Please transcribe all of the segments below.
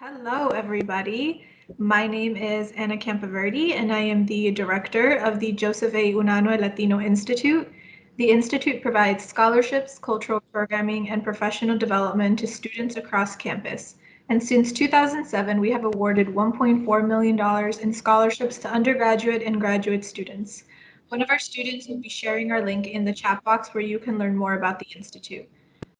Hello, everybody. My name is Anna Campaverdi, and I am the director of the Joseph A. Unanue Latino Institute. The Institute provides scholarships, cultural programming, and professional development to students across campus. And since 2007, we have awarded $1.4 million in scholarships to undergraduate and graduate students. One of our students will be sharing our link in the chat box where you can learn more about the Institute.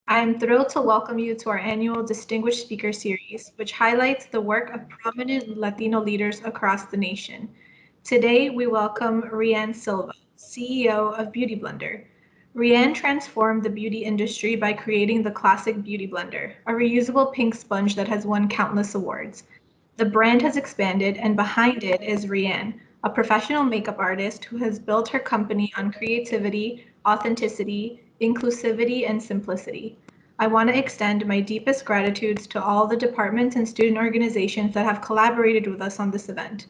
I am thrilled to welcome you to our annual Distinguished Speaker Series, which highlights the work of prominent Latino leaders across the nation. Today, we welcome Rea Ann Silva, CEO of BeautyBlender. Rea Ann transformed the beauty industry by creating the classic BeautyBlender, a reusable pink sponge that has won countless awards. The brand has expanded, and behind it is Rea Ann, a professional makeup artist who has built her company on creativity, authenticity, inclusivity, and simplicity. I want to extend my deepest gratitudes to all the departments and student organizations that have collaborated with us on this event.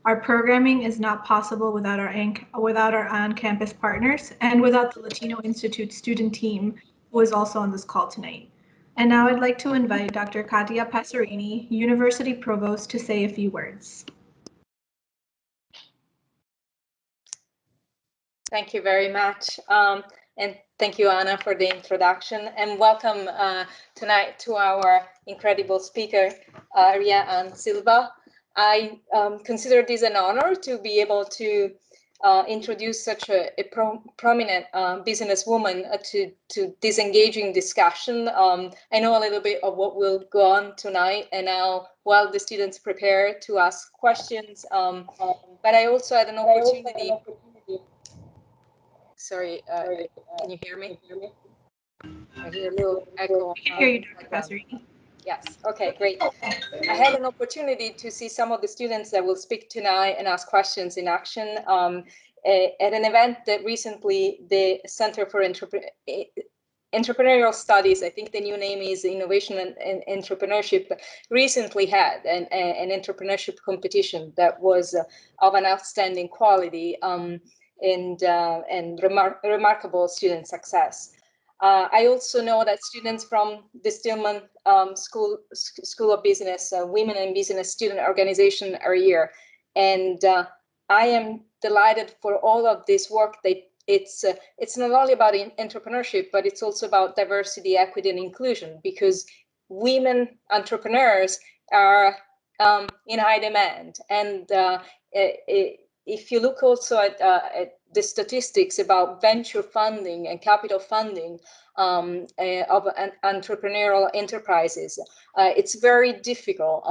Our programming is not possible without our on-campus partners and without the Latino Institute student team, who is also on this call tonight. And now I'd like to invite Dr. Katia Passerini, University Provost, to say a few words. Thank you very much. And thank you, Anna, for the introduction. And welcome tonight to our incredible speaker, Rea Ann Silva. I consider this an honor to be able to introduce such a prominent businesswoman to this engaging discussion. I know a little bit of what will go on tonight, and now while the students prepare to ask questions, but I also had an opportunity. Sorry, can you hear me? I hear a little echo. I can hear you, Dr. Passerini. Yes, okay, great. I had an opportunity to see some of the students that will speak tonight and ask questions in action at an event that recently the Center for Entrepreneurial Studies, I think the new name is Innovation and Entrepreneurship, recently had an entrepreneurship competition that was of an outstanding quality and remarkable student success. I also know that students from the Stillman School of Business, Women in Business Student Organization are here. And I am delighted for all of this work that it's not only about entrepreneurship, but it's also about diversity, equity, and inclusion, because women entrepreneurs are in high demand. And if you look also at the statistics about venture funding and capital funding of entrepreneurial enterprises, it's very difficult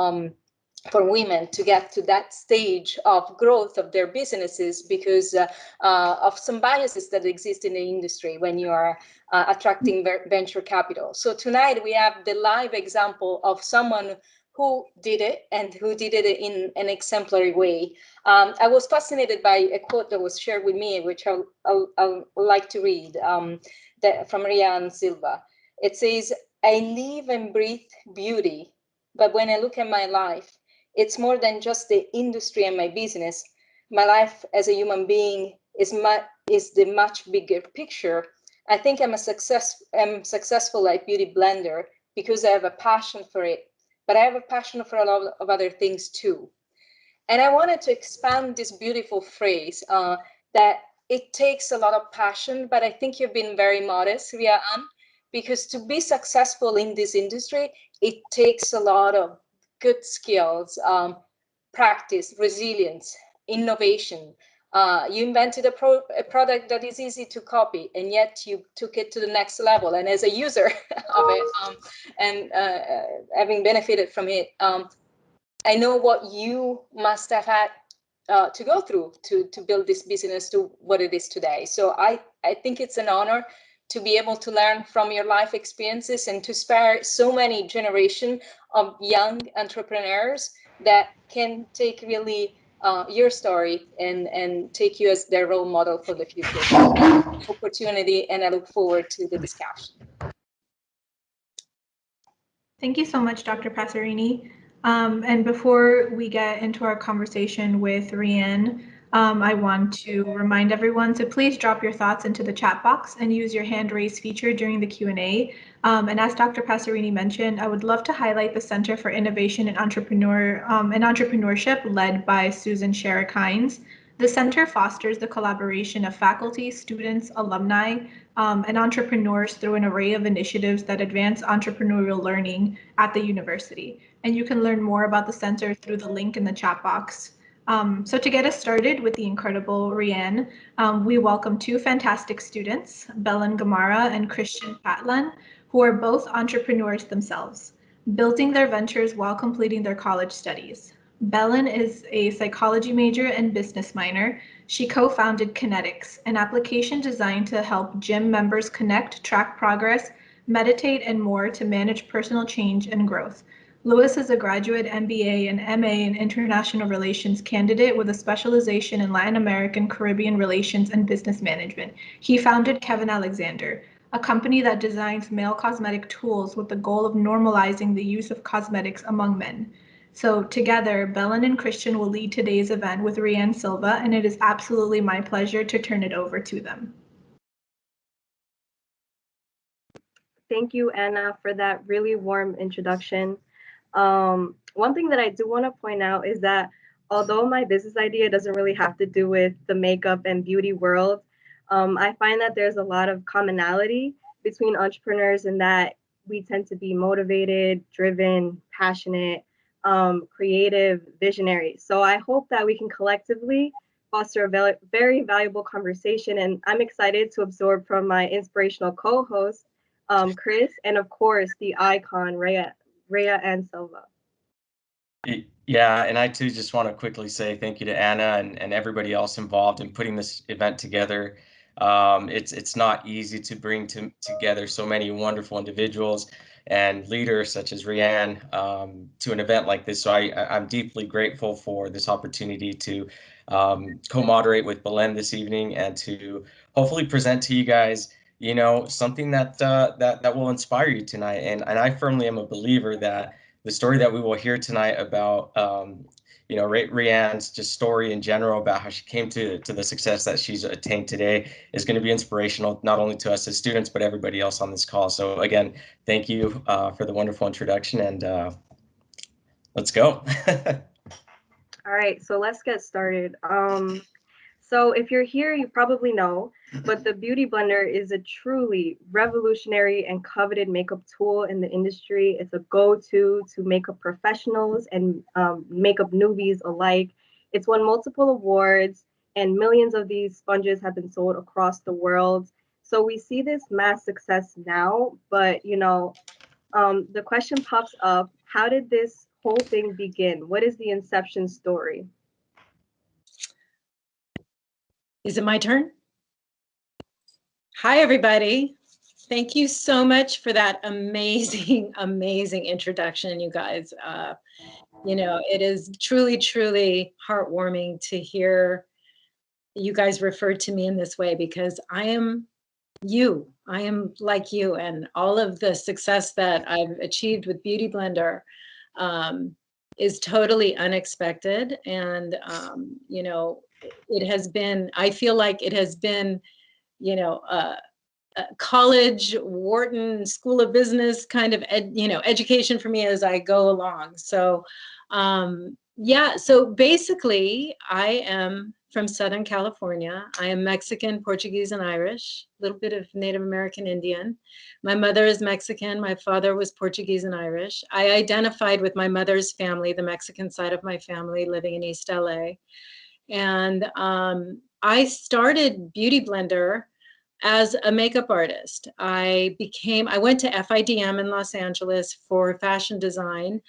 for women to get to that stage of growth of their businesses because of some biases that exist in the industry when you are attracting venture capital. So tonight we have the live example of someone who did it and who did it in an exemplary way. I was fascinated by a quote that was shared with me, which I'll like to read from Rea Ann Silva. It says, "I live and breathe beauty, but when I look at my life, it's more than just the industry and my business. My life as a human being is the much bigger picture. I think I'm successful at BeautyBlender because I have a passion for it, but I have a passion for a lot of other things too." And I wanted to expand this beautiful phrase that it takes a lot of passion, but I think you've been very modest, Rea Ann, because to be successful in this industry, it takes a lot of good skills, practice, resilience, innovation. You invented a product that is easy to copy, and yet you took it to the next level. And as a user of it, and having benefited from it, I know what you must have had to go through to build this business to what it is today. So I think it's an honor to be able to learn from your life experiences and to inspire so many generation of young entrepreneurs that can take really your story and take you as their role model for the future. Opportunity, and I look forward to the discussion. Thank you so much, Dr. Passerini. And before we get into our conversation with Rea Ann, I want to remind everyone to please drop your thoughts into the chat box and use your hand raise feature during the Q&A. And as Dr. Passerini mentioned, I would love to highlight the Center for Innovation and Entrepreneurship led by Susan Sherrick Hines. The center fosters the collaboration of faculty, students, alumni, and entrepreneurs through an array of initiatives that advance entrepreneurial learning at the university. And you can learn more about the center through the link in the chat box. So to get us started with the incredible Rea Ann, we welcome two fantastic students, Belen Gamara and Christian Patlan, who are both entrepreneurs themselves, building their ventures while completing their college studies. Belen is a psychology major and business minor. She co-founded Kinetics, an application designed to help gym members connect, track progress, meditate, and more to manage personal change and growth. Lewis is a graduate MBA and MA in International Relations candidate with a specialization in Latin American, Caribbean relations and business management. He founded Kevin Alexander, a company that designs male cosmetic tools with the goal of normalizing the use of cosmetics among men. So together, Belen and Christian will lead today's event with Rea Ann Silva, and it is absolutely my pleasure to turn it over to them. Thank you, Anna, for that really warm introduction. One thing that I do want to point out is that although my business idea doesn't really have to do with the makeup and beauty world, I find that there's a lot of commonality between entrepreneurs in that we tend to be motivated, driven, passionate, creative, visionary. So I hope that we can collectively foster a very valuable conversation. And I'm excited to absorb from my inspirational co-host, Chris, and of course, the icon, Rea Ann Silva. Yeah, and I too just want to quickly say thank you to Anna and everybody else involved in putting this event together. It's not easy to bring together so many wonderful individuals and leaders such as Rea Ann to an event like this. So I'm deeply grateful for this opportunity to co-moderate with Belen this evening and to hopefully present to you guys, you know, something that will inspire you tonight. And I firmly am a believer that the story that we will hear tonight about, you know, Rea Ann's just story in general about how she came to the success that she's attained today is going to be inspirational, not only to us as students, but everybody else on this call. So again, thank you for the wonderful introduction, and let's go. All right, so let's get started. So if you're here, you probably know, but the BeautyBlender is a truly revolutionary and coveted makeup tool in the industry. It's a go-to to makeup professionals and makeup newbies alike. It's won multiple awards, and millions of these sponges have been sold across the world. So we see this mass success now, but you know, the question pops up, how did this whole thing begin? What is the inception story? Is it my turn? Hi, everybody. Thank you so much for that amazing, amazing introduction, you guys. You know, it is truly, truly heartwarming to hear you guys refer to me in this way because I am you. I am like you, and all of the success that I've achieved with BeautyBlender is totally unexpected. And, you know, it has been, I feel like it has been, you know, college, Wharton School of Business kind of, you know, education for me as I go along. So, yeah, so basically I am from Southern California. I am Mexican, Portuguese, and Irish, a little bit of Native American Indian. My mother is Mexican. My father was Portuguese and Irish. I identified with my mother's family, the Mexican side of my family, living in East LA. And I started BeautyBlender as a makeup artist. I went to FIDM in Los Angeles for fashion design.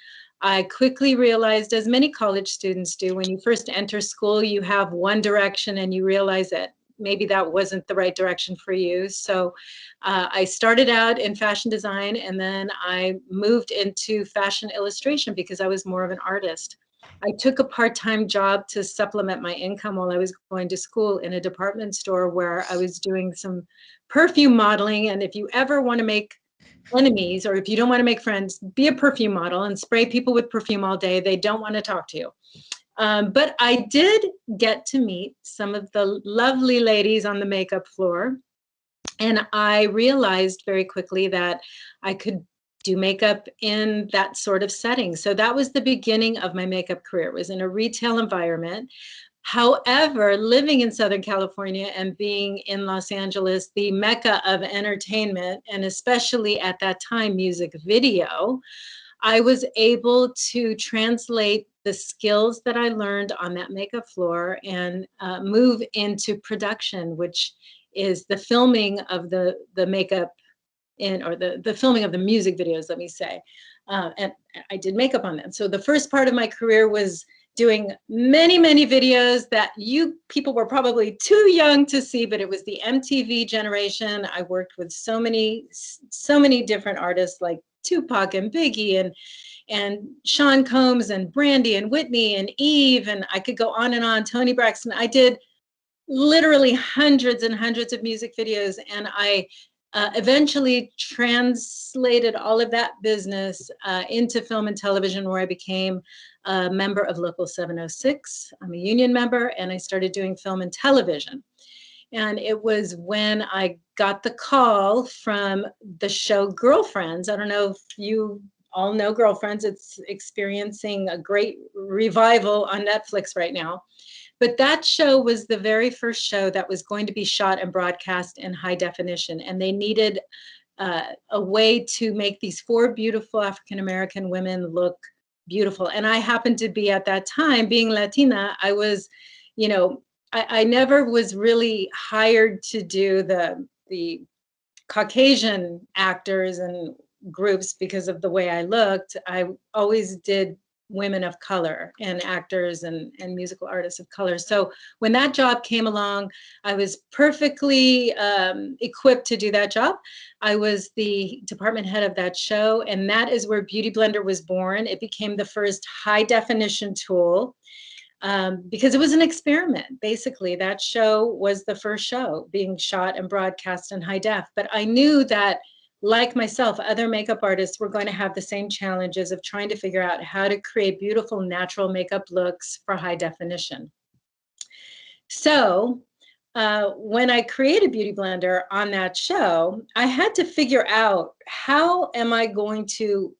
I quickly realized, as many college students do, when you first enter school, you have one direction and you realize that maybe that wasn't the right direction for you. So I started out in fashion design, and then I moved into fashion illustration because I was more of an artist. I took a part-time job to supplement my income while I was going to school in a department store where I was doing some perfume modeling. And if you ever want to make enemies, or if you don't want to make friends, be a perfume model and spray people with perfume all day. They don't want to talk to you. But I did get to meet some of the lovely ladies on the makeup floor. And I realized very quickly that I could do makeup in that sort of setting. So that was the beginning of my makeup career. It was in a retail environment. However, living in Southern California and being in Los Angeles, the mecca of entertainment, and especially at that time, music video, I was able to translate the skills that I learned on that makeup floor and move into production, which is the filming of the makeup or the filming of the music videos, let me say. And I did makeup on that. So the first part of my career was doing many, many videos that you people were probably too young to see, but it was the MTV generation. I worked with so many different artists like Tupac and Biggie and Sean Combs and Brandy and Whitney and Eve, and I could go on and on, Toni Braxton. I did literally hundreds and hundreds of music videos, and I eventually translated all of that business into film and television, where I became a member of Local 706. I'm a union member, and I started doing film and television. And it was when I got the call from the show Girlfriends. I don't know if you all know Girlfriends. It's experiencing a great revival on Netflix right now. But that show was the very first show that was going to be shot and broadcast in high definition. And they needed a way to make these 4 beautiful African-American women look beautiful. And I happened to be, at that time, being Latina, I was, you know, I never was really hired to do the Caucasian actors and groups because of the way I looked. I always did women of color and actors and musical artists of color. So when that job came along, I was perfectly equipped to do that job. I was the department head of that show, and that is where BeautyBlender was born. It became the first high definition tool because it was an experiment. Basically, that show was the first show being shot and broadcast in high def. But I knew that, like myself, other makeup artists were going to have the same challenges of trying to figure out how to create beautiful natural makeup looks for high definition. So when I created BeautyBlender on that show, I had to figure out, how am I going to,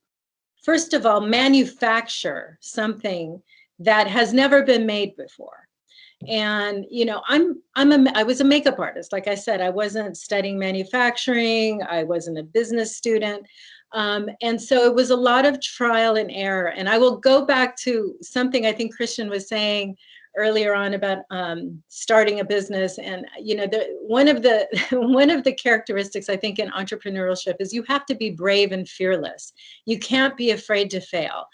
first of all, manufacture something that has never been made before. And, you know, I was a makeup artist. Like I said, I wasn't studying manufacturing. I wasn't a business student. And so it was a lot of trial and error. And I will go back to something I think Christian was saying earlier on about starting a business. And, you know, one of the characteristics, I think, in entrepreneurship is you have to be brave and fearless. You can't be afraid to fail.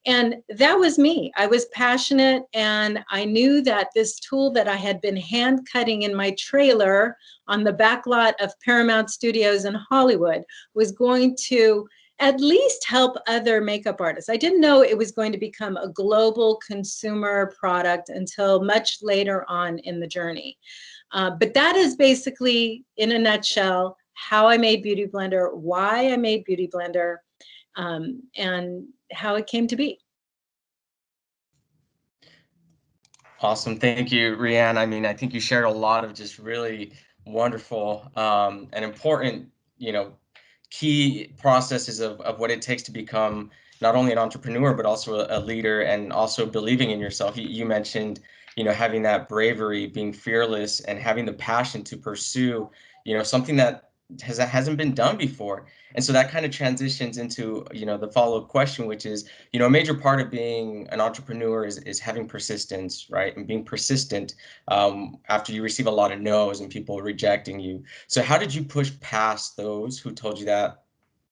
And that was me. I was passionate, and I knew that this tool that I had been hand cutting in my trailer on the back lot of Paramount Studios in Hollywood was going to at least help other makeup artists. I didn't know it was going to become a global consumer product until much later on in the journey. But that is basically, in a nutshell, how I made BeautyBlender, why I made BeautyBlender, and how it came to be. Awesome. Thank you, Rea Ann. I mean, I think you shared a lot of just really wonderful and important, you know, key processes of what it takes to become not only an entrepreneur, but also a leader, and also believing in yourself. You mentioned, you know, having that bravery, being fearless, and having the passion to pursue, you know, something that hasn't been done before. And so that kind of transitions into, you know, the follow-up question, which is, you know, a major part of being an entrepreneur is having persistence, right? And being persistent after you receive a lot of no's and people rejecting you. So how did you push past those who told you that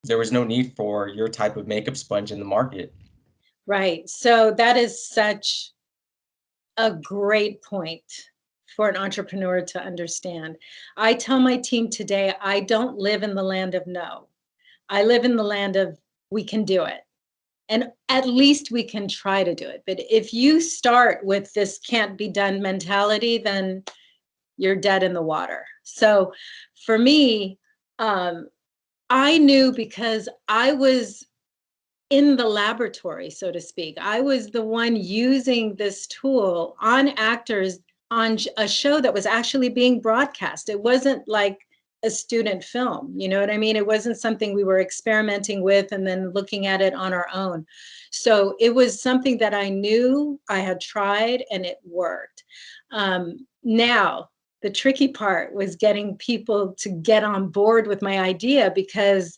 there was no need for your type of makeup sponge in the market? Right. So that is such a great point for an entrepreneur to understand. I tell my team today, I don't live in the land of no. I live in the land of we can do it. And at least we can try to do it. But if you start with this can't be done mentality, then you're dead in the water. So for me, I knew, because I was in the laboratory, so to speak. I was the one using this tool on actors on a show that was actually being broadcast. It wasn't like a student film, you know what I mean? It wasn't something we were experimenting with and then looking at it on our own. So it was something that I knew I had tried and it worked. Now, the tricky part was getting people to get on board with my idea, because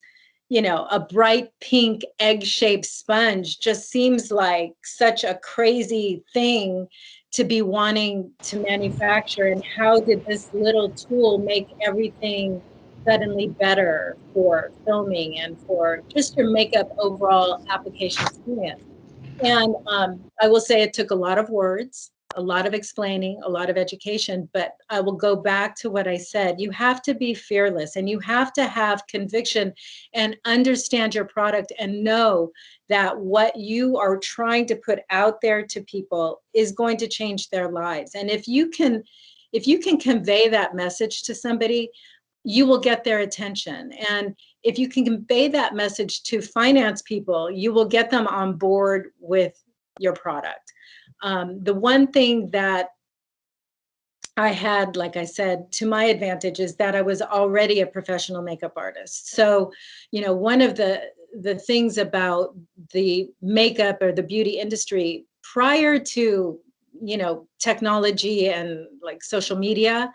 you know, a bright pink egg-shaped sponge just seems like such a crazy thing to be wanting to manufacture. And how did this little tool make everything suddenly better for filming and for just your makeup overall application experience? And I will say it took a lot of words, a lot of explaining, a lot of education, but I will go back to what I said. You have to be fearless and you have to have conviction and understand your product and know that what you are trying to put out there to people is going to change their lives. And if you can convey that message to somebody, you will get their attention. And if you can convey that message to finance people, you will get them on board with your product. The one thing that I had, like I said, to my advantage is that I was already a professional makeup artist. So, you know, one of the things about the makeup or the beauty industry prior to, you know, technology and like social media,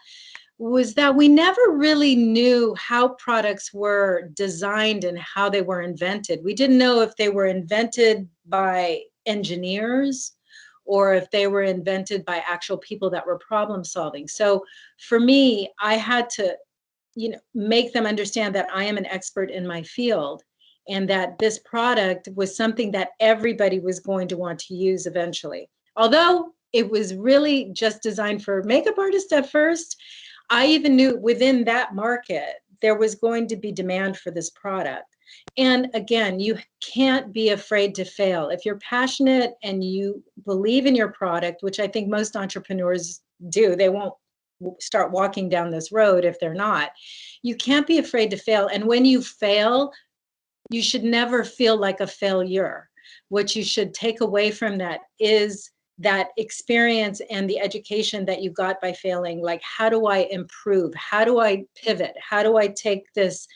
was that we never really knew how products were designed and how they were invented. We didn't know if they were invented by engineers or if they were invented by actual people that were problem solving. So for me, I had to, you know, make them understand that I am an expert in my field and that this product was something that everybody was going to want to use eventually. Although it was really just designed for makeup artists at first, I even knew within that market, there was going to be demand for this product. And again, you can't be afraid to fail. If you're passionate and you believe in your product, which I think most entrepreneurs do, they won't start walking down this road if they're not. You can't be afraid to fail. And when you fail, you should never feel like a failure. What you should take away from that is that experience and the education that you got by failing. Like, how do I improve? How do I pivot? How do I take this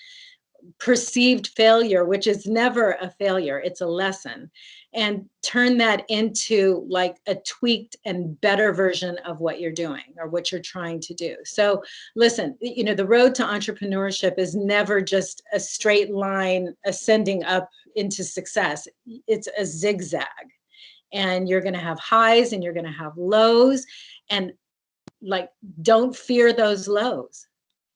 perceived failure, which is never a failure, it's a lesson, and turn that into like a tweaked and better version of what you're doing or what you're trying to do. So listen, you know, the road to entrepreneurship is never just a straight line ascending up into success. It's a zigzag. And you're going to have highs and you're going to have lows, and like, don't fear those lows.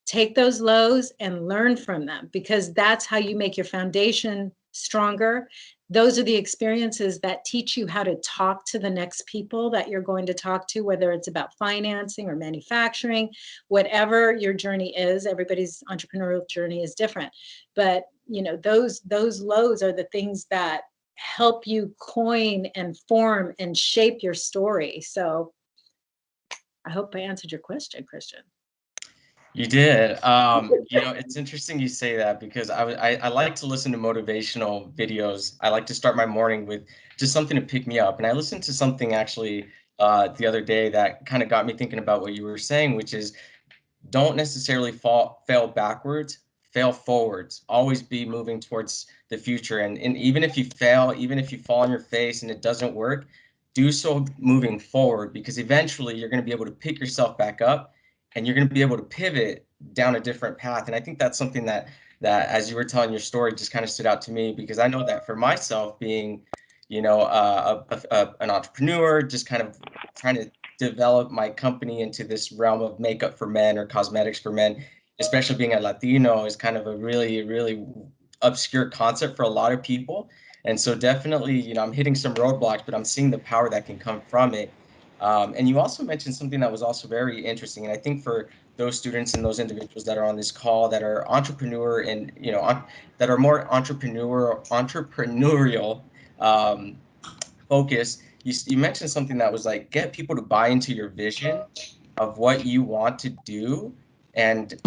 Take those lows and learn from them, because that's how you make your foundation stronger. Those are the experiences that teach you how to talk to the next people that you're going to talk to, whether it's about financing or manufacturing, whatever your journey is. Everybody's entrepreneurial journey is different, but you know, those lows are the things that help you coin and form and shape your story. So I hope I answered your question, Christian. You did. You know, it's interesting you say that, because I like to listen to motivational videos. I like to start my morning with just something to pick me up. And I listened to something actually the other day that kind of got me thinking about what you were saying, which is don't necessarily fail backwards, fail forwards. Always be moving towards the future. And even if you fail, even if you fall on your face and it doesn't work, do so moving forward, because eventually you're going to be able to pick yourself back up and you're going to be able to pivot down a different path. And I think that's something that as you were telling your story just kind of stood out to me, because I know that for myself, being, you know, an entrepreneur, just kind of trying to develop my company into this realm of makeup for men or cosmetics for men, especially being a Latino, is kind of a really, really obscure concept for a lot of people. And so definitely, you know, I'm hitting some roadblocks, but I'm seeing the power that can come from it. And you also mentioned something that was also very interesting. And I think for those students and those individuals that are on this call that are entrepreneur and, you know, that are more entrepreneurial focus, you mentioned something that was like, get people to buy into your vision of what you want to do, and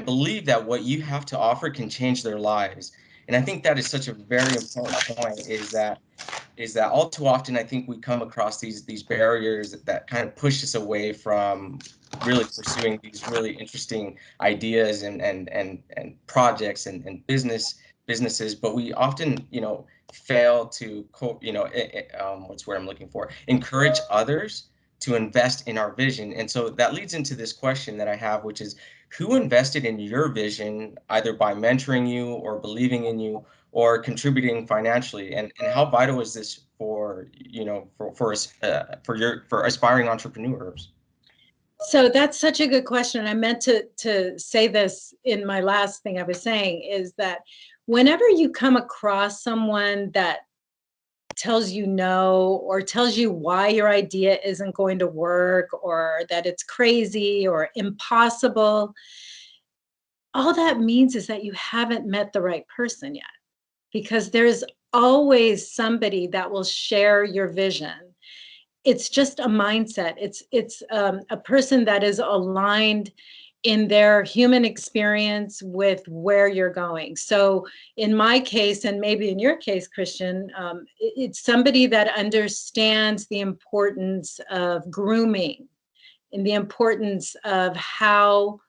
believe that what you have to offer can change their lives. And I think that is such a very important point, is that all too often I think we come across these barriers that kind of push us away from really pursuing these really interesting ideas and projects and businesses, but we often, you know, fail to what's the word I'm looking for, encourage others to invest in our vision. And so that leads into this question that I have, which is, who invested in your vision, either by mentoring you or believing in you or contributing financially, and how vital is this for, you know, for aspiring entrepreneurs? So that's such a good question. I meant to say this in my last thing I was saying, is that whenever you come across someone that tells you no, or tells you why your idea isn't going to work, or that it's crazy or impossible, all that means is that you haven't met the right person yet, because there's always somebody that will share your vision. It's just a mindset. It's a person that is aligned in their human experience with where you're going. So in my case, and maybe in your case, Christian, it's somebody that understands the importance of grooming and the importance of how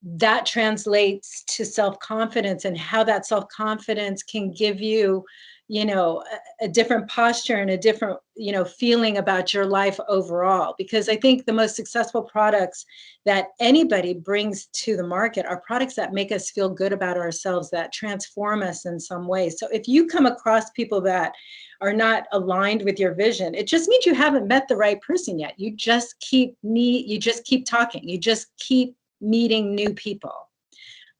that translates to self-confidence, and how that self-confidence can give you, you know, a different posture and a different, you know, feeling about your life overall. Because I think the most successful products that anybody brings to the market are products that make us feel good about ourselves, that transform us in some way. So if you come across people that are not aligned with your vision, it just means you haven't met the right person yet. You just keep talking. You just keep meeting new people.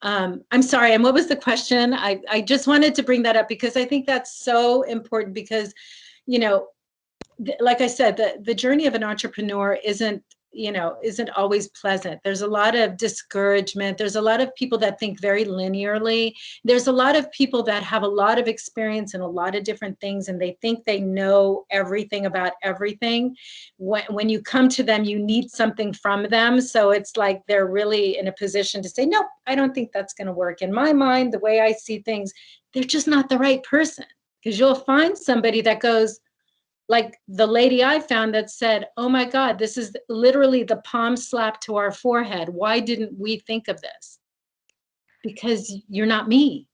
I'm sorry, and what was the question? I just wanted to bring that up because I think that's so important, because, you know, like I said, the journey of an entrepreneur isn't always pleasant. There's a lot of discouragement. There's a lot of people that think very linearly. There's a lot of people that have a lot of experience in a lot of different things, and they think they know everything about everything. When you come to them, you need something from them. So it's like they're really in a position to say, nope, I don't think that's going to work. In my mind, the way I see things, they're just not the right person. Because you'll find somebody that goes, like the lady I found that said, oh my God, this is literally the palm slap to our forehead. Why didn't we think of this? Because you're not me.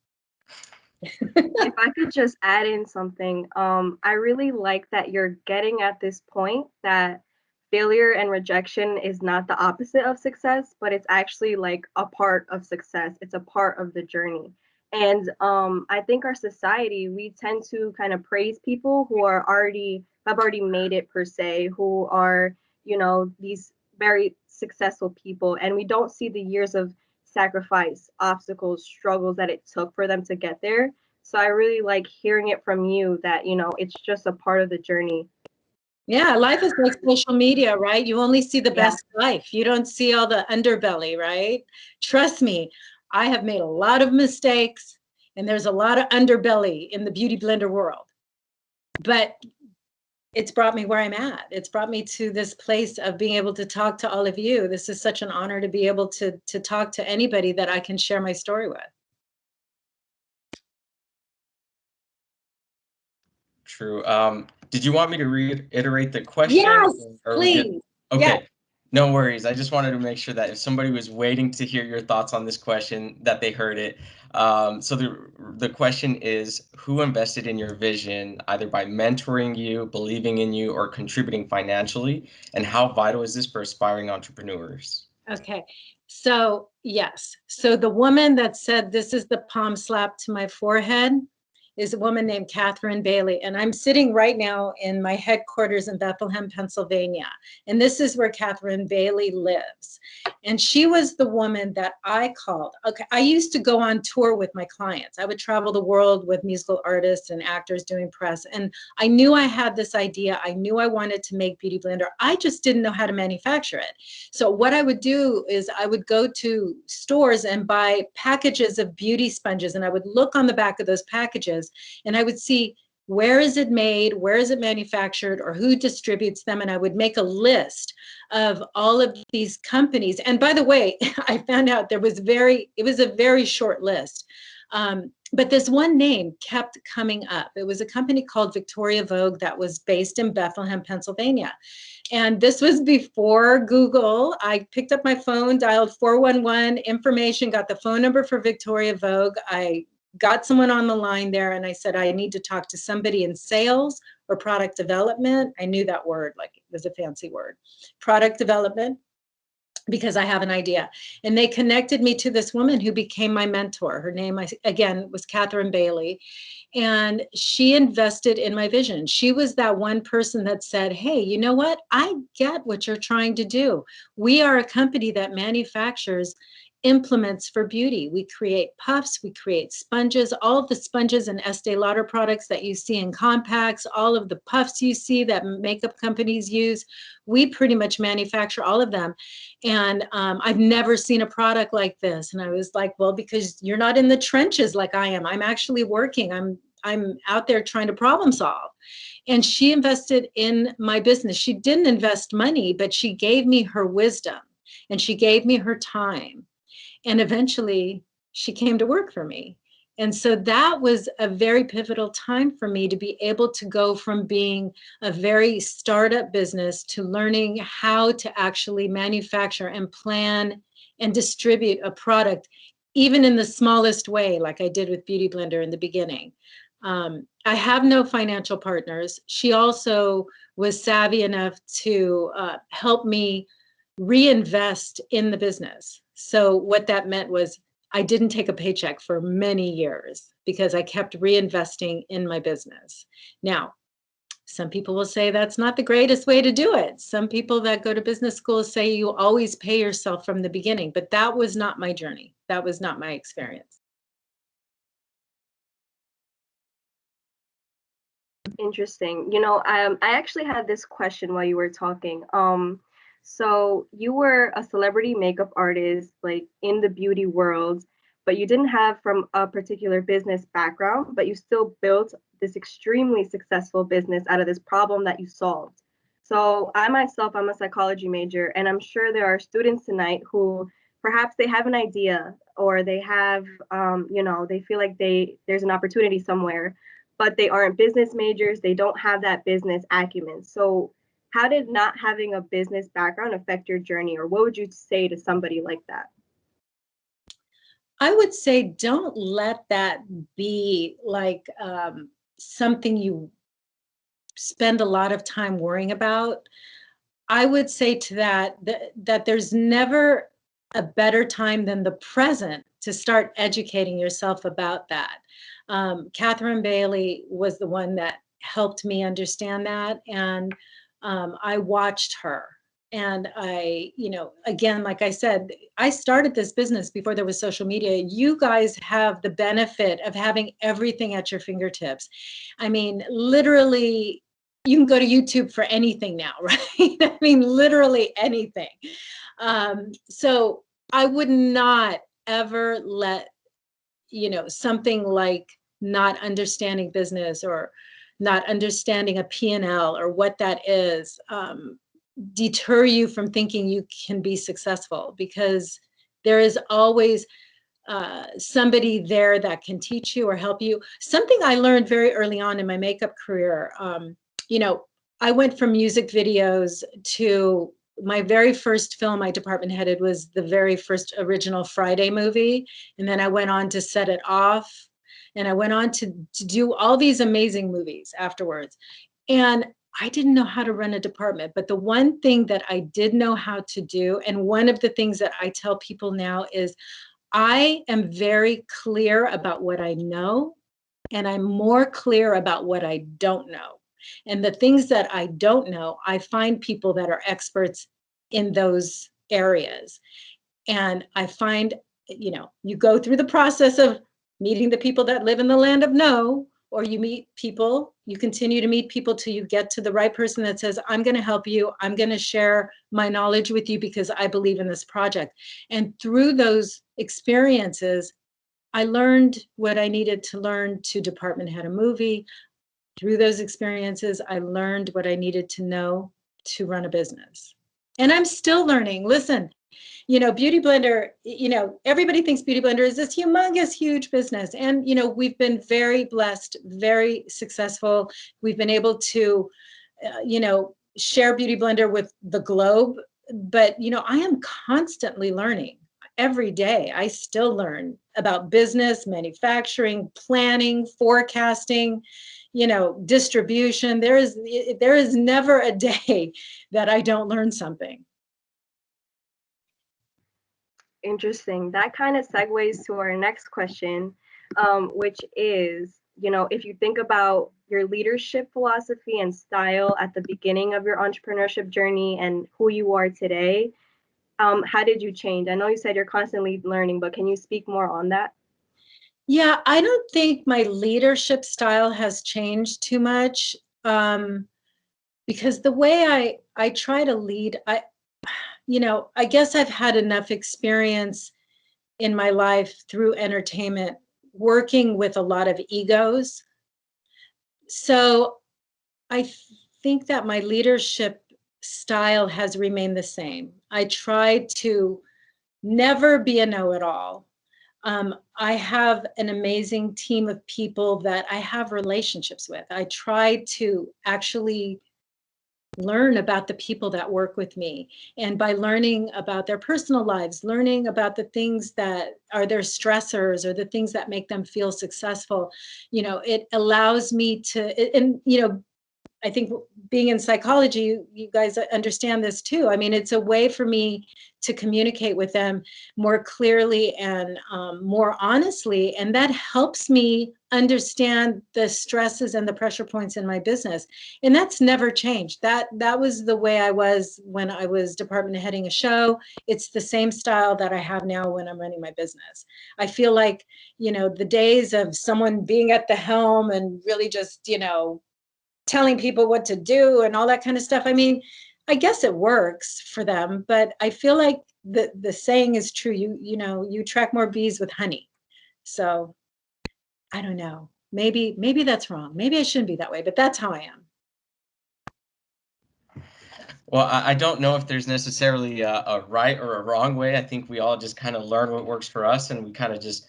If I could just add in something, I really like that you're getting at this point that failure and rejection is not the opposite of success, but it's actually like a part of success. It's a part of the journey. And I think our society, we tend to kind of praise people who have already made it per se, who are, you know, these very successful people, and we don't see the years of sacrifice, obstacles, struggles that it took for them to get there. So I really like hearing it from you that, you know, it's just a part of the journey. Yeah, life is like social media, right? You only see the best life. You don't see all the underbelly, right? Trust me, I have made a lot of mistakes, and there's a lot of underbelly in the Beauty Blender world. But it's brought me where I'm at. It's brought me to this place of being able to talk to all of you. This is such an honor to be able to talk to anybody that I can share my story with. True. Did you want me to reiterate the question? Yes, please. Okay. Yes. No worries. I just wanted to make sure that if somebody was waiting to hear your thoughts on this question, that they heard it. So the question is, who invested in your vision, either by mentoring you, believing in you, or contributing financially? And how vital is this for aspiring entrepreneurs? Okay. So yes. So the woman that said, this is the palm slap to my forehead, is a woman named Catherine Bailey. And I'm sitting right now in my headquarters in Bethlehem, Pennsylvania. And this is where Catherine Bailey lives. And she was the woman that I called. Okay, I used to go on tour with my clients. I would travel the world with musical artists and actors doing press. And I knew I had this idea. I knew I wanted to make Beauty Blender. I just didn't know how to manufacture it. So what I would do is I would go to stores and buy packages of beauty sponges, and I would look on the back of those packages, and I would see, where is it made, where is it manufactured, or who distributes them, and I would make a list of all of these companies. And by the way, I found out it was a very short list. But this one name kept coming up. It was a company called Victoria Vogue that was based in Bethlehem, Pennsylvania. And this was before Google. I picked up my phone, dialed 411, information, got the phone number for Victoria Vogue. I got someone on the line there and I said, I need to talk to somebody in sales or product development. I knew that word, like it was a fancy word. Product development, because I have an idea. And they connected me to this woman who became my mentor. Her name, again, was Catherine Bailey. And she invested in my vision. She was that one person that said, hey, you know what? I get what you're trying to do. We are a company that manufactures implements for beauty. We create puffs, we create sponges, all of the sponges and Estee Lauder products that you see in compacts, all of the puffs you see that makeup companies use, we pretty much manufacture all of them. And I've never seen a product like this. And I was like, well, because you're not in the trenches like I am. I'm actually working. I'm out there trying to problem solve. And she invested in my business. She didn't invest money, but she gave me her wisdom and she gave me her time. And eventually she came to work for me. And so that was a very pivotal time for me to be able to go from being a very startup business to learning how to actually manufacture and plan and distribute a product, even in the smallest way, like I did with BeautyBlender in the beginning. I have no financial partners. She also was savvy enough to help me reinvest in the business. So what that meant was I didn't take a paycheck for many years because I kept reinvesting in my business. Now, some people will say that's not the greatest way to do it. Some people that go to business school say you always pay yourself from the beginning, but that was not my journey. That was not my experience. Interesting. You know, I actually had this question while you were talking. So you were a celebrity makeup artist, like in the beauty world, but you didn't have from a particular business background, but you still built this extremely successful business out of this problem that you solved. So I myself, I'm a psychology major, and I'm sure there are students tonight who perhaps they have an idea or they have, you know, they feel like there's an opportunity somewhere, but they aren't business majors. They don't have that business acumen. So how did not having a business background affect your journey, or what would you say to somebody like that? I would say don't let that be like something you spend a lot of time worrying about. I would say to that there's never a better time than the present to start educating yourself about that. Catherine Bailey was the one that helped me understand that. And I watched her. And I, you know, again, like I said, I started this business before there was social media. You guys have the benefit of having everything at your fingertips. I mean, literally, you can go to YouTube for anything now, right? I mean, literally anything. So I would not ever let, you know, something like not understanding business or not understanding a P&L or what that is, deter you from thinking you can be successful, because there is always somebody there that can teach you or help you. Something I learned very early on in my makeup career, you know, I went from music videos to my very first film I department headed was the very first original Friday movie. And then I went on to Set It Off. And I went on to do all these amazing movies afterwards. And I didn't know how to run a department, but the one thing that I did know how to do, and one of the things that I tell people now is I am very clear about what I know, and I'm more clear about what I don't know. And the things that I don't know, I find people that are experts in those areas. And I find, you know, you go through the process of meeting the people that live in the land of no, or you meet people, you continue to meet people till you get to the right person that says, I'm going to help you. I'm going to share my knowledge with you because I believe in this project. And through those experiences, I learned what I needed to learn to department head a movie. Through those experiences, I learned what I needed to know to run a business. And I'm still learning. Listen, You know, BeautyBlender, you know, everybody thinks BeautyBlender is this humongous, huge business. And, you know, we've been very blessed, very successful. We've been able to, you know, share BeautyBlender with the globe. But, you know, I am constantly learning. Every day, I still learn about business, manufacturing, planning, forecasting, you know, distribution. There is never a day that I don't learn something. Interesting. That kind of segues to our next question, which is, you know, if you think about your leadership philosophy and style at the beginning of your entrepreneurship journey and who you are today, how did you change? I know you said you're constantly learning, but can you speak more on that? Yeah, I don't think my leadership style has changed too much, because the way I try to lead, you know, I guess I've had enough experience in my life through entertainment, working with a lot of egos. So I think that my leadership style has remained the same. I try to never be a know-it-all. I have an amazing team of people that I have relationships with. I try to actually learn about the people that work with me. And by learning about their personal lives, learning about the things that are their stressors or the things that make them feel successful, you know, it allows me to, and, you know, I think being in psychology, you guys understand this too. I mean, it's a way for me to communicate with them more clearly and more honestly. And that helps me understand the stresses and the pressure points in my business. And that's never changed. That was the way I was when I was department heading a show. It's the same style that I have now when I'm running my business. I feel like, you know, the days of someone being at the helm and really just, you know, telling people what to do and all that kind of stuff. I mean, I guess it works for them, but I feel like the saying is true. You know, you attract more bees with honey. So I don't know. Maybe that's wrong. Maybe I shouldn't be that way, but that's how I am. Well, I don't know if there's necessarily a right or a wrong way. I think we all just kind of learn what works for us, and we kind of just,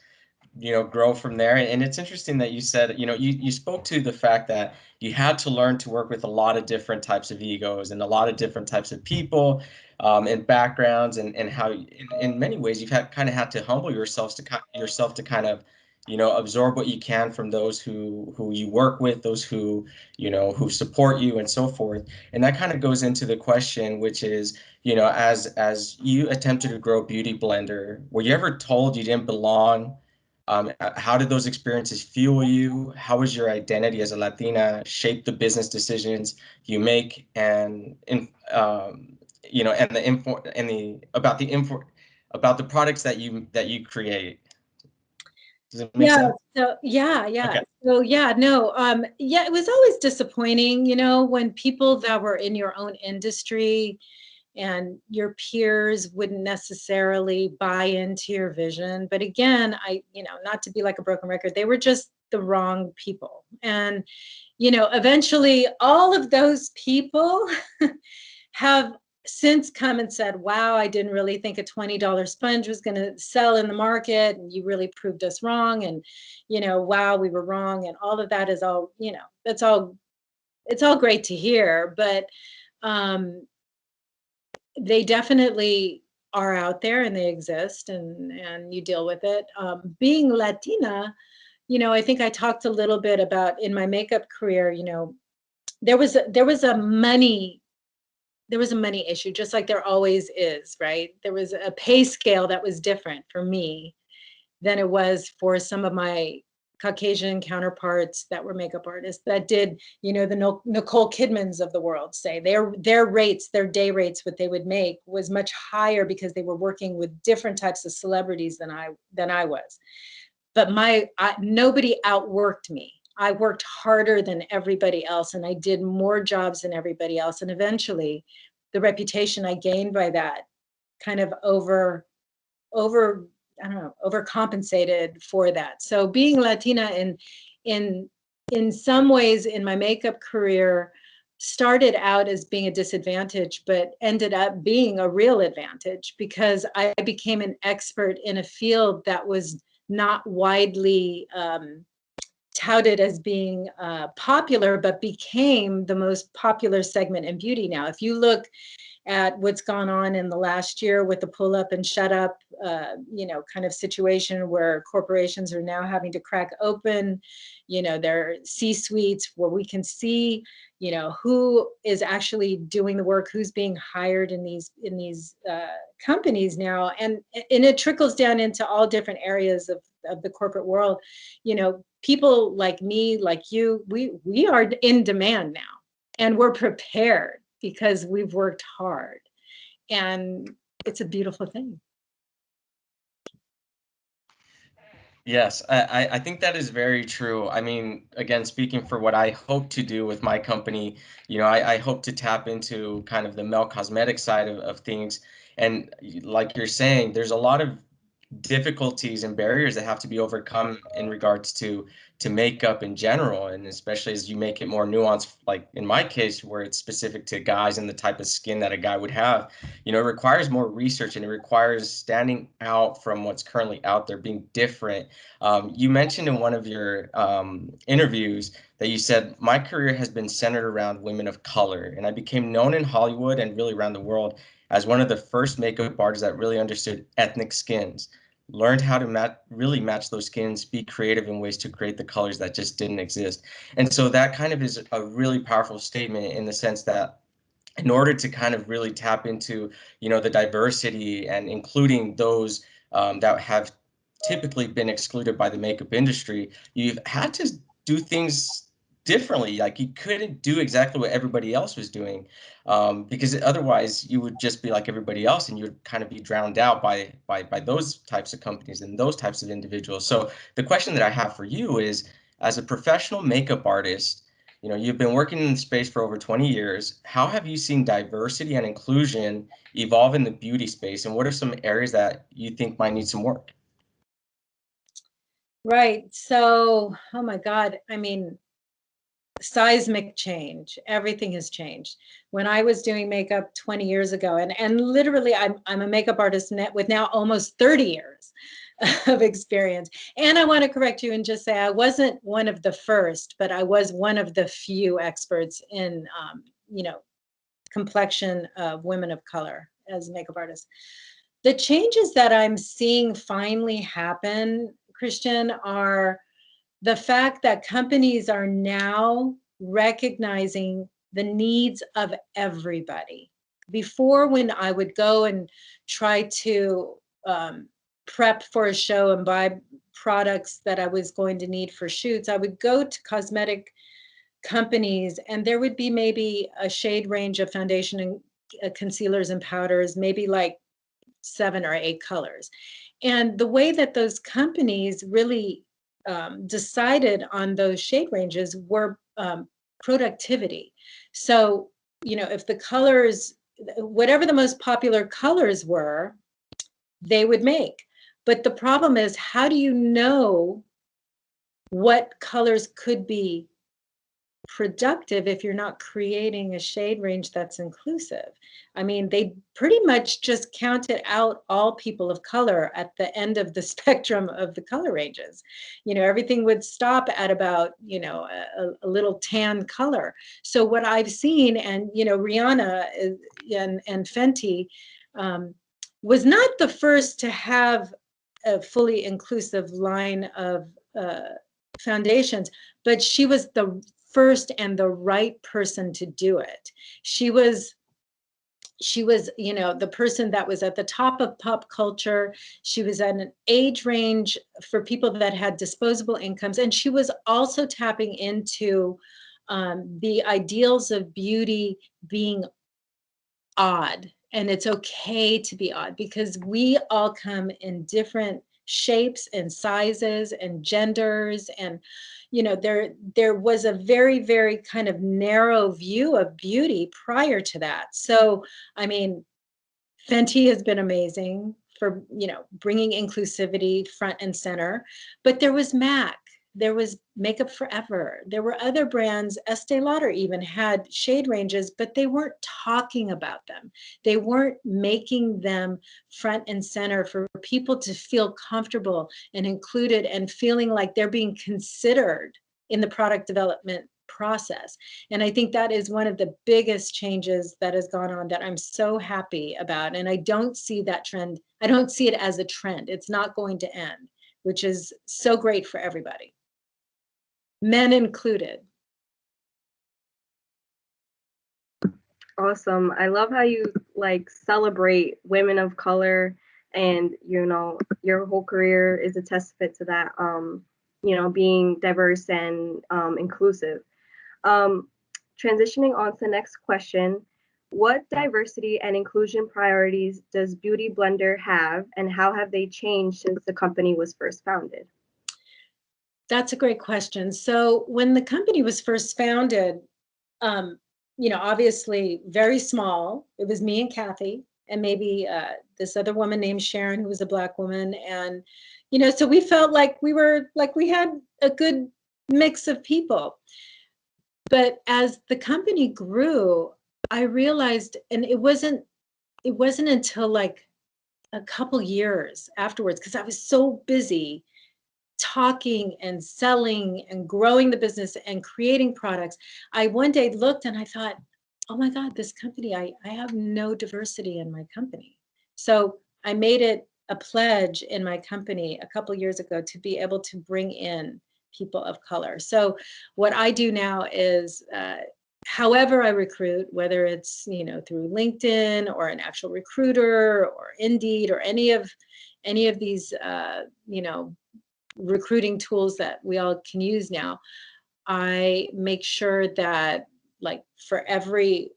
you know, grow from there. And it's interesting that you said, you know, you spoke to the fact that you had to learn to work with a lot of different types of egos and a lot of different types of people, and backgrounds, and how in many ways you've kind of had to humble yourself to kind of, you know, absorb what you can from those who you work with, those who, you know, who support you, and so forth. And that kind of goes into the question, which is, you know, as you attempted to grow BeautyBlender, were you ever told you didn't belong? How did those experiences fuel you? How was your identity as a Latina shape the business decisions you make, and you know, and the info and the about the products that you create? Does it make sense? So yeah. Okay. So yeah, no, yeah, it was always disappointing, you know, when people that were in your own industry and your peers wouldn't necessarily buy into your vision. But again, you know, not to be like a broken record, they were just the wrong people. And, you know, eventually all of those people have since come and said, wow, I didn't really think a $20 sponge was going to sell in the market. And you really proved us wrong. And, you know, wow, we were wrong. And all of that is all, you know, it's all great to hear. But, they definitely are out there and they exist, and you deal with it. Being Latina, you know, I think I talked a little bit about in my makeup career, you know, there was a money issue, just like there always is, right? There was a pay scale that was different for me than it was for some of my Caucasian counterparts that were makeup artists that did, you know, the Nicole Kidmans of the world, say their rates, their day rates, what they would make was much higher because they were working with different types of celebrities than I was. But nobody outworked me. I worked harder than everybody else, and I did more jobs than everybody else. And eventually, the reputation I gained by that kind of I don't know, overcompensated for that. So being Latina in some ways in my makeup career, started out as being a disadvantage, but ended up being a real advantage because I became an expert in a field that was not widely touted as being popular, but became the most popular segment in beauty now. If you look at what's gone on in the last year with the pull up and shut up, kind of situation where corporations are now having to crack open, their C-suites where we can see, who is actually doing the work, who's being hired in these companies now, and it trickles down into all different areas of the corporate world. People like me, like you, we are in demand now, and we're prepared because we've worked hard, and it's a beautiful thing. Yes, I think that is very true. I mean, again, speaking for what I hope to do with my company, I hope to tap into kind of the male cosmetic side of things. And like you're saying, there's a lot of difficulties and barriers that have to be overcome in regards to makeup in general, and especially as you make it more nuanced, like in my case where it's specific to guys and the type of skin that a guy would have. It requires more research, and it requires standing out from what's currently out there, being different. You mentioned in one of your interviews that you said, my career has been centered around women of color, and I became known in Hollywood and really around the world as one of the first makeup artists that really understood ethnic skins, learned how to really match those skins, be creative in ways to create the colors that just didn't exist. And so that kind of is a really powerful statement in the sense that in order to kind of really tap into, the diversity and including those that have typically been excluded by the makeup industry, you've had to do things differently. Like you couldn't do exactly what everybody else was doing, because otherwise you would just be like everybody else, and you'd kind of be drowned out by those types of companies and those types of individuals. So the question that I have for you is, as a professional makeup artist, you've been working in the space for over 20 years. How have you seen diversity and inclusion evolve in the beauty space, and what are some areas that you think might need some work? Right. So, oh my God, I mean, seismic change. Everything has changed. When I was doing makeup 20 years ago, and literally I'm a makeup artist with now almost 30 years of experience. And I want to correct you and just say I wasn't one of the first, but I was one of the few experts in complexion of women of color as makeup artists. The changes that I'm seeing finally happen, Christian, are the fact that companies are now recognizing the needs of everybody. Before, when I would go and try to prep for a show and buy products that I was going to need for shoots, I would go to cosmetic companies and there would be maybe a shade range of foundation and concealers and powders, maybe like 7 or 8 colors. And the way that those companies really decided on those shade ranges were productivity. So, if the colors, whatever the most popular colors were, they would make. But the problem is, how do you know what colors could be productive if you're not creating a shade range that's inclusive? I mean, they pretty much just counted out all people of color at the end of the spectrum of the color ranges. Everything would stop at about, a little tan color. So what I've seen, and, Rihanna and Fenty was not the first to have a fully inclusive line of foundations, but she was the first and the right person to do it. She was, the person that was at the top of pop culture. She was at an age range for people that had disposable incomes. And she was also tapping into the ideals of beauty being odd. And it's okay to be odd because we all come in different shapes and sizes and genders, and there was a very, very kind of narrow view of beauty prior to that. So I mean, Fenty has been amazing for bringing inclusivity front and center, but there was MAC, there was Makeup Forever. There were other brands, Estee Lauder even had shade ranges, but they weren't talking about them. They weren't making them front and center for people to feel comfortable and included and feeling like they're being considered in the product development process. And I think that is one of the biggest changes that has gone on that I'm so happy about. And I don't see that trend. I don't see it as a trend. It's not going to end, which is so great for everybody, men included. Awesome. I love how you like celebrate women of color, and you know, your whole career is a testament to that, you know, being diverse and inclusive. Transitioning on to the next question, what diversity and inclusion priorities does BeautyBlender have, and how have they changed since the company was first founded? That's a great question. So when the company was first founded, you know, obviously very small. It was me and Kathy, and maybe this other woman named Sharon, who was a Black woman. And, you know, so we felt like we had a good mix of people. But as the company grew, I realized, and it wasn't until like a couple years afterwards, because I was so busy talking and selling and growing the business and creating products. I one day looked and I thought, oh my God, this company, I have no diversity in my company. So I made it a pledge in my company a couple years ago to be able to bring in people of color. So what I do now is, however I recruit, whether it's, you know, through LinkedIn or an actual recruiter or Indeed or any of these, you know, recruiting tools that we all can use now, I make sure that, like, for every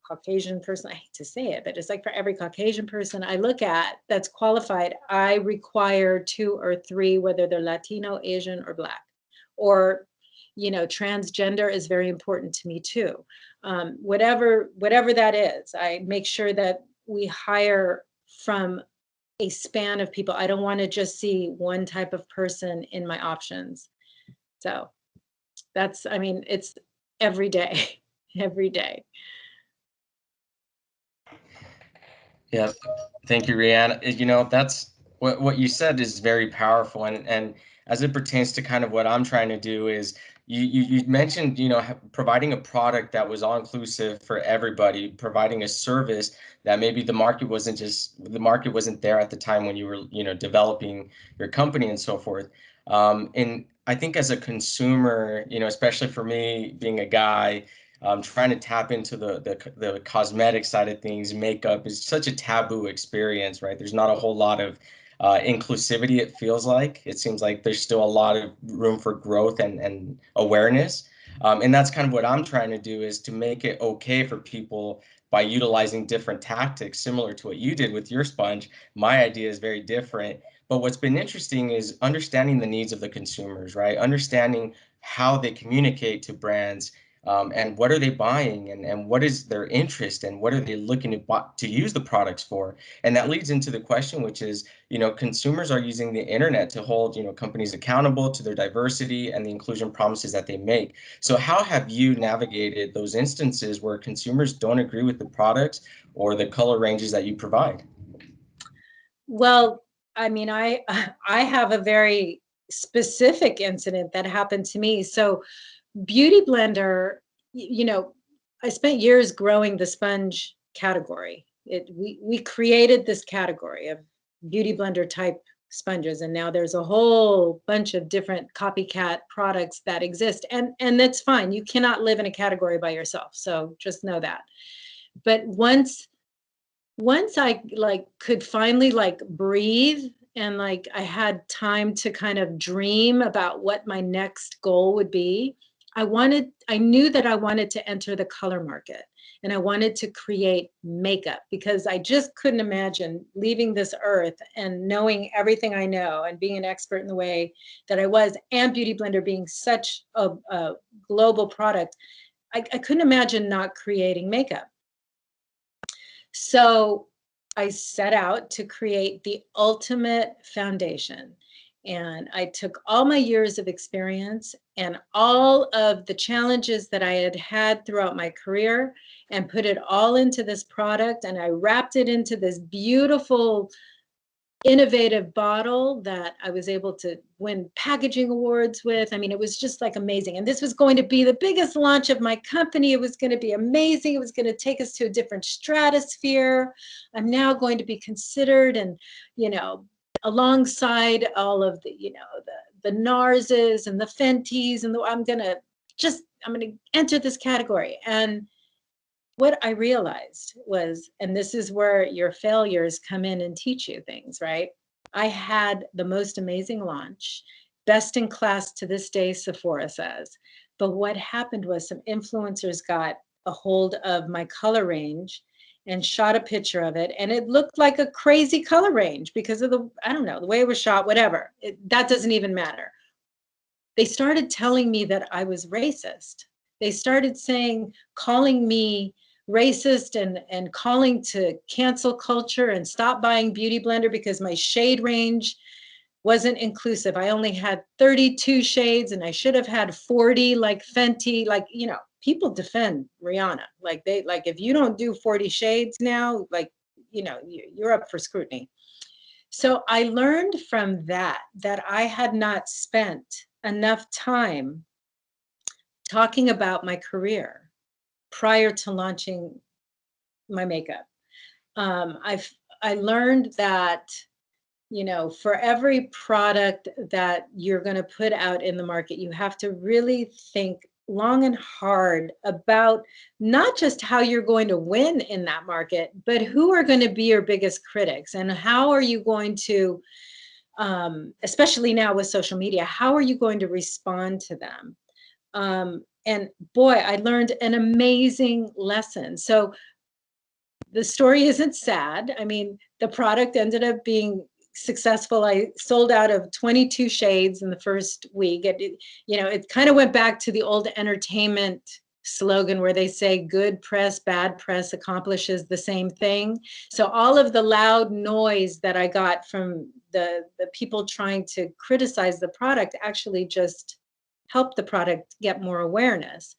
Caucasian person, I hate to say it, but it's like for every Caucasian person I look at that's qualified, I require 2 or 3, whether they're Latino, Asian, or Black. Or, you know, transgender is very important to me too. Whatever that is, I make sure that we hire from a span of people. I don't want to just see one type of person in my options. So that's, I mean, it's every day, every day. Yeah, thank you, Rea Ann. You know, that's what you said is very powerful, and as it pertains to kind of what I'm trying to do is you mentioned, you know, providing a product that was all inclusive for everybody, providing a service that maybe the market wasn't there at the time when you were, you know, developing your company and so forth. And I think as a consumer, you know, especially for me being a guy, trying to tap into the cosmetic side of things, makeup is such a taboo experience, right? There's not a whole lot of inclusivity, it feels like. It seems like there's still a lot of room for growth and awareness. And that's kind of what I'm trying to do, is to make it okay for people by utilizing different tactics, similar to what you did with your sponge. My idea is very different. But what's been interesting is understanding the needs of the consumers, right? Understanding how they communicate to brands, and what are they buying, and what is their interest, and what are they looking to use the products for. And that leads into the question, which is, you know, consumers are using the internet to hold, you know, companies accountable to their diversity and the inclusion promises that they make. So how have you navigated those instances where consumers don't agree with the products or the color ranges that you provide? Well, I mean, I have a very specific incident that happened to me. So BeautyBlender, you know, I spent years growing the sponge category. We created this category of BeautyBlender type sponges, and now there's a whole bunch of different copycat products that exist, and that's fine. You cannot live in a category by yourself, so just know that. But once I like could finally like breathe, and like I had time to kind of dream about what my next goal would be, I knew that I wanted to enter the color market, and I wanted to create makeup, because I just couldn't imagine leaving this earth and knowing everything I know and being an expert in the way that I was, and BeautyBlender being such a global product. I couldn't imagine not creating makeup. So I set out to create the ultimate foundation. And I took all my years of experience and all of the challenges that I had had throughout my career and put it all into this product. And I wrapped it into this beautiful, innovative bottle that I was able to win packaging awards with. I mean, it was just like amazing. And this was going to be the biggest launch of my company. It was going to be amazing. It was going to take us to a different stratosphere. I'm now going to be considered and, you know, alongside all of the, you know, the NARSs and the Fenties, and I'm going to enter this category. And what I realized was, and this is where your failures come in and teach you things, right? I had the most amazing launch, best in class to this day, Sephora says. But what happened was some influencers got a hold of my color range and shot a picture of it. And it looked like a crazy color range because of the, I don't know, the way it was shot, whatever. That doesn't even matter. They started telling me that I was racist. They started calling me racist and calling to cancel culture and stop buying BeautyBlender because my shade range wasn't inclusive. I only had 32 shades and I should have had 40 like Fenty, like, you know, people defend Rihanna. Like if you don't do 40 shades now, like, you know, you're up for scrutiny. So I learned from that I had not spent enough time talking about my career prior to launching my makeup. I learned that, you know, for every product that you're going to put out in the market, you have to really think long and hard about not just how you're going to win in that market, but who are going to be your biggest critics and how are you going to, especially now with social media, how are you going to respond to them? And boy, I learned an amazing lesson. So the story isn't sad. I mean, the product ended up being successful. I sold out of 22 shades in the first week. You know, it kind of went back to the old entertainment slogan where they say good press, bad press accomplishes the same thing. So all of the loud noise that I got from the people trying to criticize the product actually just helped the product get more awareness.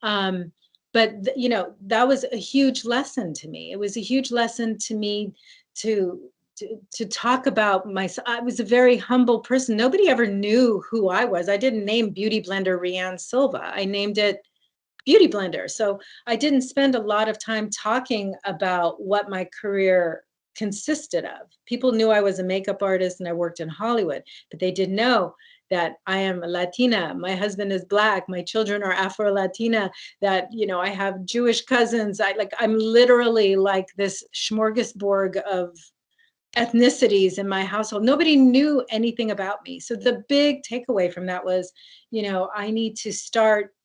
But you know, that was a huge lesson to me. It was a huge lesson to me to talk about myself. I was a very humble person. Nobody ever knew who I was. I didn't name BeautyBlender Rea Ann Silva. I named it BeautyBlender. So I didn't spend a lot of time talking about what my career consisted of. People knew I was a makeup artist and I worked in Hollywood, but they didn't know that I am a Latina. My husband is Black. My children are Afro-Latina. That, you know, I have Jewish cousins. I'm literally like this smorgasbord of ethnicities in my household. Nobody knew anything about me. So the big takeaway from that was, you know, I need to start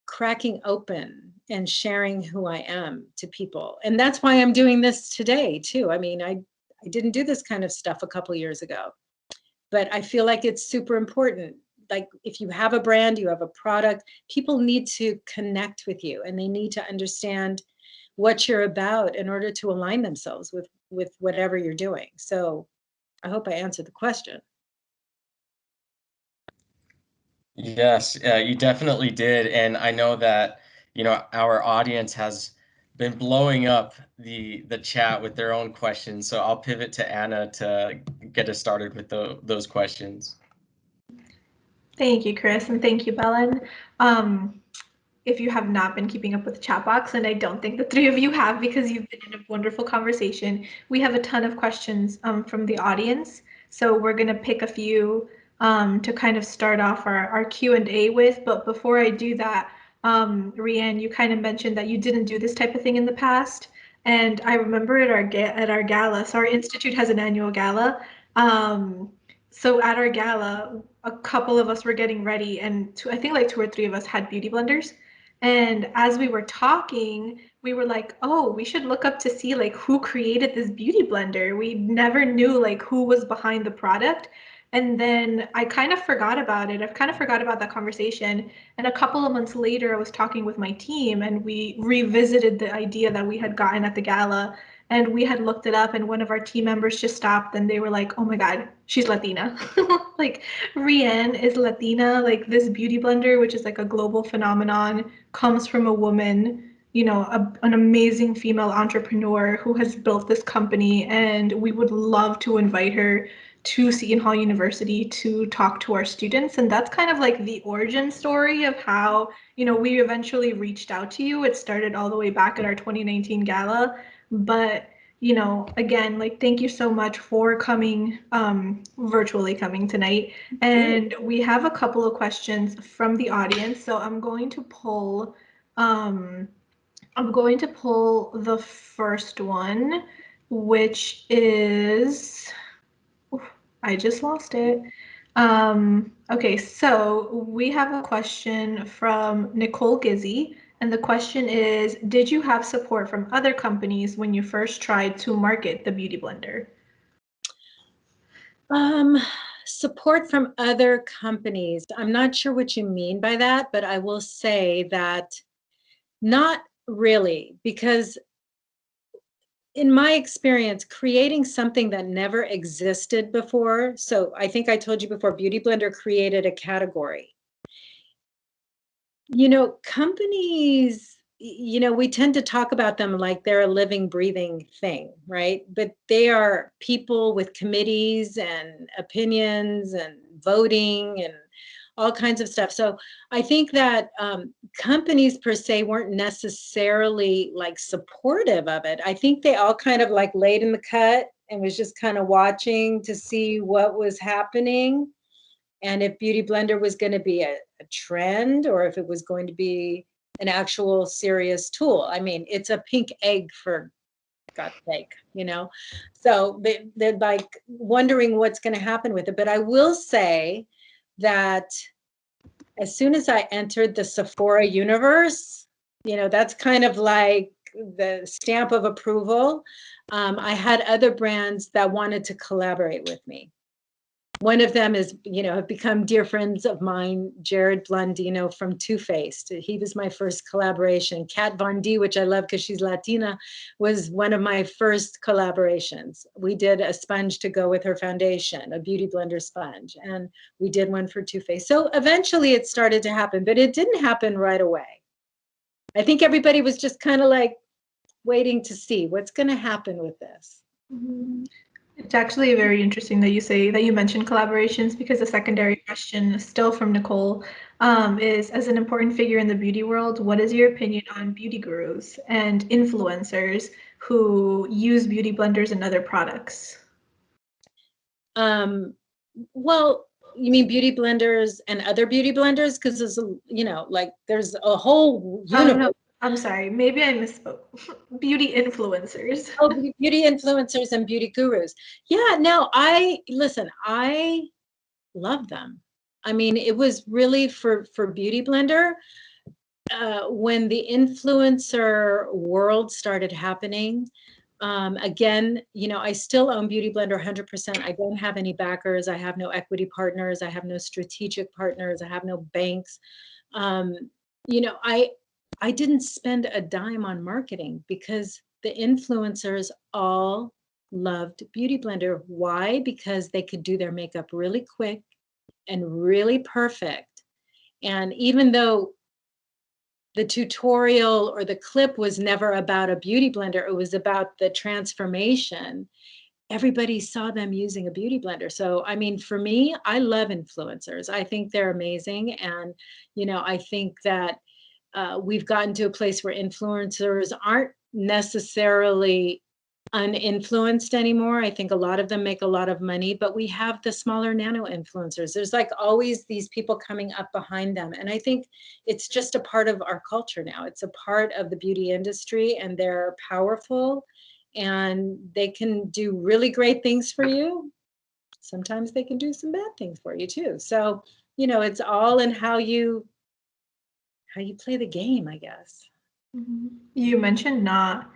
cracking open and sharing who I am to people. And that's why I'm doing this today too. I mean, I didn't do this kind of stuff a couple of years ago, but I feel like it's super important. Like if you have a brand, you have a product, people need to connect with you and they need to understand what you're about in order to align themselves with whatever you're doing. So I hope I answered the question. Yes, you definitely did. And I know that, you know, our audience has been blowing up the chat with their own questions. So I'll pivot to Anna to get us started with those questions. Thank you, Chris, and thank you, Belen. If you have not been keeping up with the chat box, and I don't think the three of you have because you've been in a wonderful conversation, we have a ton of questions from the audience. So we're going to pick a few to kind of start off our Q&A with. But before I do that, Rea Ann, you kind of mentioned that you didn't do this type of thing in the past. And I remember at our gala, so our institute has an annual gala. So at our gala, a couple of us were getting ready, and I think like 2 or 3 of us had beauty blenders. And as we were talking, we were like, oh, we should look up to see like who created this beauty blender. We never knew like who was behind the product. And then I kind of forgot about it. I've kind of forgot about that conversation. And a couple of months later, I was talking with my team and we revisited the idea that we had gotten at the gala. And we had looked it up, and one of our team members just stopped and they were like, oh my God, she's Latina. Like, Rea Ann is Latina. Like, this beauty blender, which is like a global phenomenon, comes from a woman, you know, an amazing female entrepreneur who has built this company. And we would love to invite her to Seton Hall University to talk to our students. And that's kind of like the origin story of how, you know, we eventually reached out to you. It started all the way back at our 2019 gala. But, you know, again, like, thank you so much for coming, virtually coming tonight. And we have a couple of questions from the audience. So I'm going to pull the first one, which is, I just lost it. Okay, so we have a question from Nicole Gizzy. And the question is, did you have support from other companies when you first tried to market the Beauty Blender? Support from other companies. I'm not sure what you mean by that, but I will say that not really, because in my experience, creating something that never existed before, so I think I told you before, Beauty Blender created a category. You know, companies, you know, we tend to talk about them like they're a living, breathing thing, right? But they are people with committees and opinions and voting and all kinds of stuff. So I think that companies per se weren't necessarily like supportive of it. I think they all kind of like laid in the cut and was just kind of watching to see what was happening. And if Beauty Blender was going to be a trend or if it was going to be an actual serious tool. I mean, it's a pink egg, for God's sake, you know? So they're like wondering what's going to happen with it. But I will say that as soon as I entered the Sephora universe, you know, that's kind of like the stamp of approval. I had other brands that wanted to collaborate with me. One of them is, you know, have become dear friends of mine, Jared Blandino from Too Faced. He was my first collaboration. Kat Von D, which I love because she's Latina, was one of my first collaborations. We did a sponge to go with her foundation, a Beauty Blender sponge, and we did one for Too Faced. So eventually it started to happen, but it didn't happen right away. I think everybody was just kind of like waiting to see what's going to happen with this. Mm-hmm. It's actually very interesting that you mentioned collaborations, because the secondary question, still from Nicole, is, as an important figure in the beauty world, what is your opinion on beauty gurus and influencers who use beauty blenders and other products? Well, you mean beauty blenders and other beauty blenders? Because there's, you know, like there's a whole universe. No, I'm sorry, maybe I misspoke. Beauty influencers. Oh, beauty influencers and beauty gurus. Yeah, no, I love them. I mean, it was really for Beauty Blender, when the influencer world started happening. Again, you know, I still own Beauty Blender 100%. I don't have any backers. I have no equity partners. I have no strategic partners. I have no banks. You know, I didn't spend a dime on marketing because the influencers all loved Beauty Blender. Why? Because they could do their makeup really quick and really perfect. And even though the tutorial or the clip was never about a beauty blender, it was about the transformation, everybody saw them using a beauty blender. So, I mean, for me, I love influencers. I think they're amazing. And, you know, I think that we've gotten to a place where influencers aren't necessarily uninfluenced anymore. I think a lot of them make a lot of money, but we have the smaller nano influencers. There's like always these people coming up behind them. And I think it's just a part of our culture now. It's a part of the beauty industry, and they're powerful and they can do really great things for you. Sometimes they can do some bad things for you too. So, you know, it's all in how you play the game, I guess. You mentioned not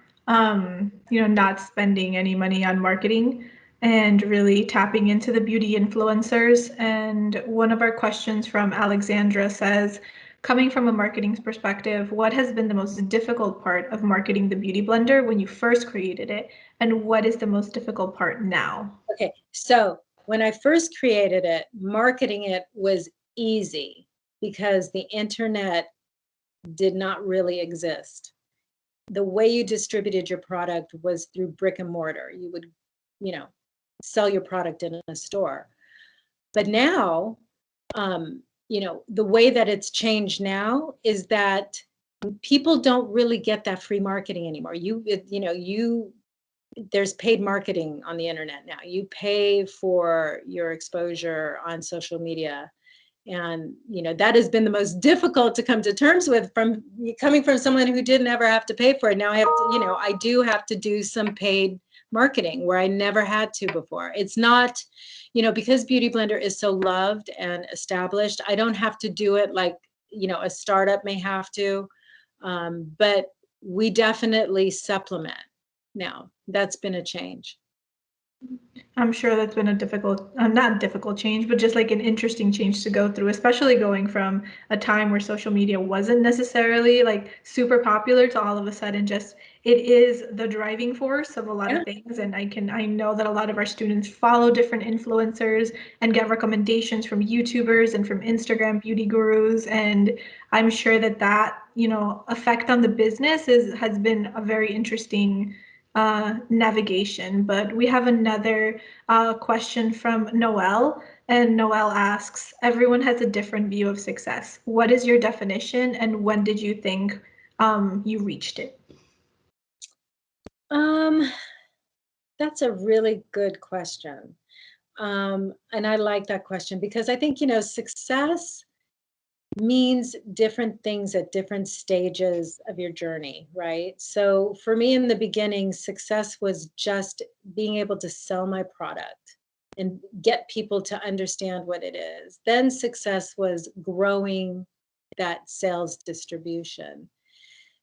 spending any money on marketing and really tapping into the beauty influencers. And one of our questions from Alexandra says, Coming from a marketing perspective, what has been the most difficult part of marketing the Beauty Blender when you first created it? And what is the most difficult part now? Okay, so when I first created it, marketing it was easy because the internet did not really exist. The way you distributed your product was through brick and mortar. You would, you know, sell your product in a store. But now, the way that it's changed now is that people don't really get that free marketing anymore. There's paid marketing on the internet now. You pay for your exposure on social media. And, that has been the most difficult to come to terms with from coming from someone who didn't ever have to pay for it. Now I have to, I do have to do some paid marketing where I never had to before. It's not, because Beauty Blender is so loved and established, I don't have to do it like, a startup may have to. But we definitely supplement now. That's been a change. I'm sure that's been a difficult, not difficult change, but just like an interesting change to go through, especially going from a time where social media wasn't necessarily like super popular to all of a sudden just it is the driving force of a lot of things. And I know that a lot of our students follow different influencers and get recommendations from YouTubers and from Instagram beauty gurus. And I'm sure that, effect on the business has been a very interesting navigation. But we have another question from Noelle, and Noelle asks, everyone has a different view of success. What is your definition, and when did you think you reached it? That's a really good question. And I like that question because I think, success means different things at different stages of your journey, right? So for me in the beginning, success was just being able to sell my product and get people to understand what it is. Then success was growing that sales distribution.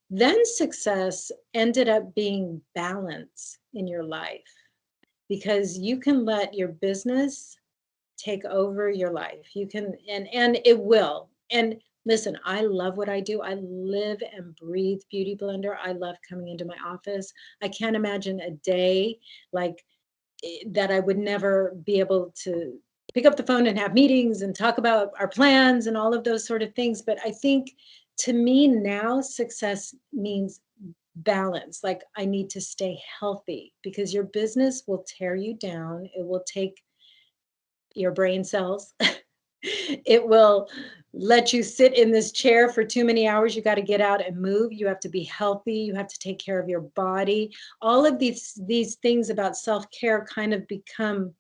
Then success ended up being balance in your life because you can let your business take over your life. You can, and it will. And listen, I love what I do. I live and breathe Beauty Blender. I love coming into my office. I can't imagine a day like that I would never be able to pick up the phone and have meetings and talk about our plans and all of those sort of things. But I think to me now, success means balance. Like I need to stay healthy because your business will tear you down. It will take your brain cells. It will let you sit in this chair for too many hours. You got to get out and move. You have to be healthy. You have to take care of your body. All of these things about self-care kind of become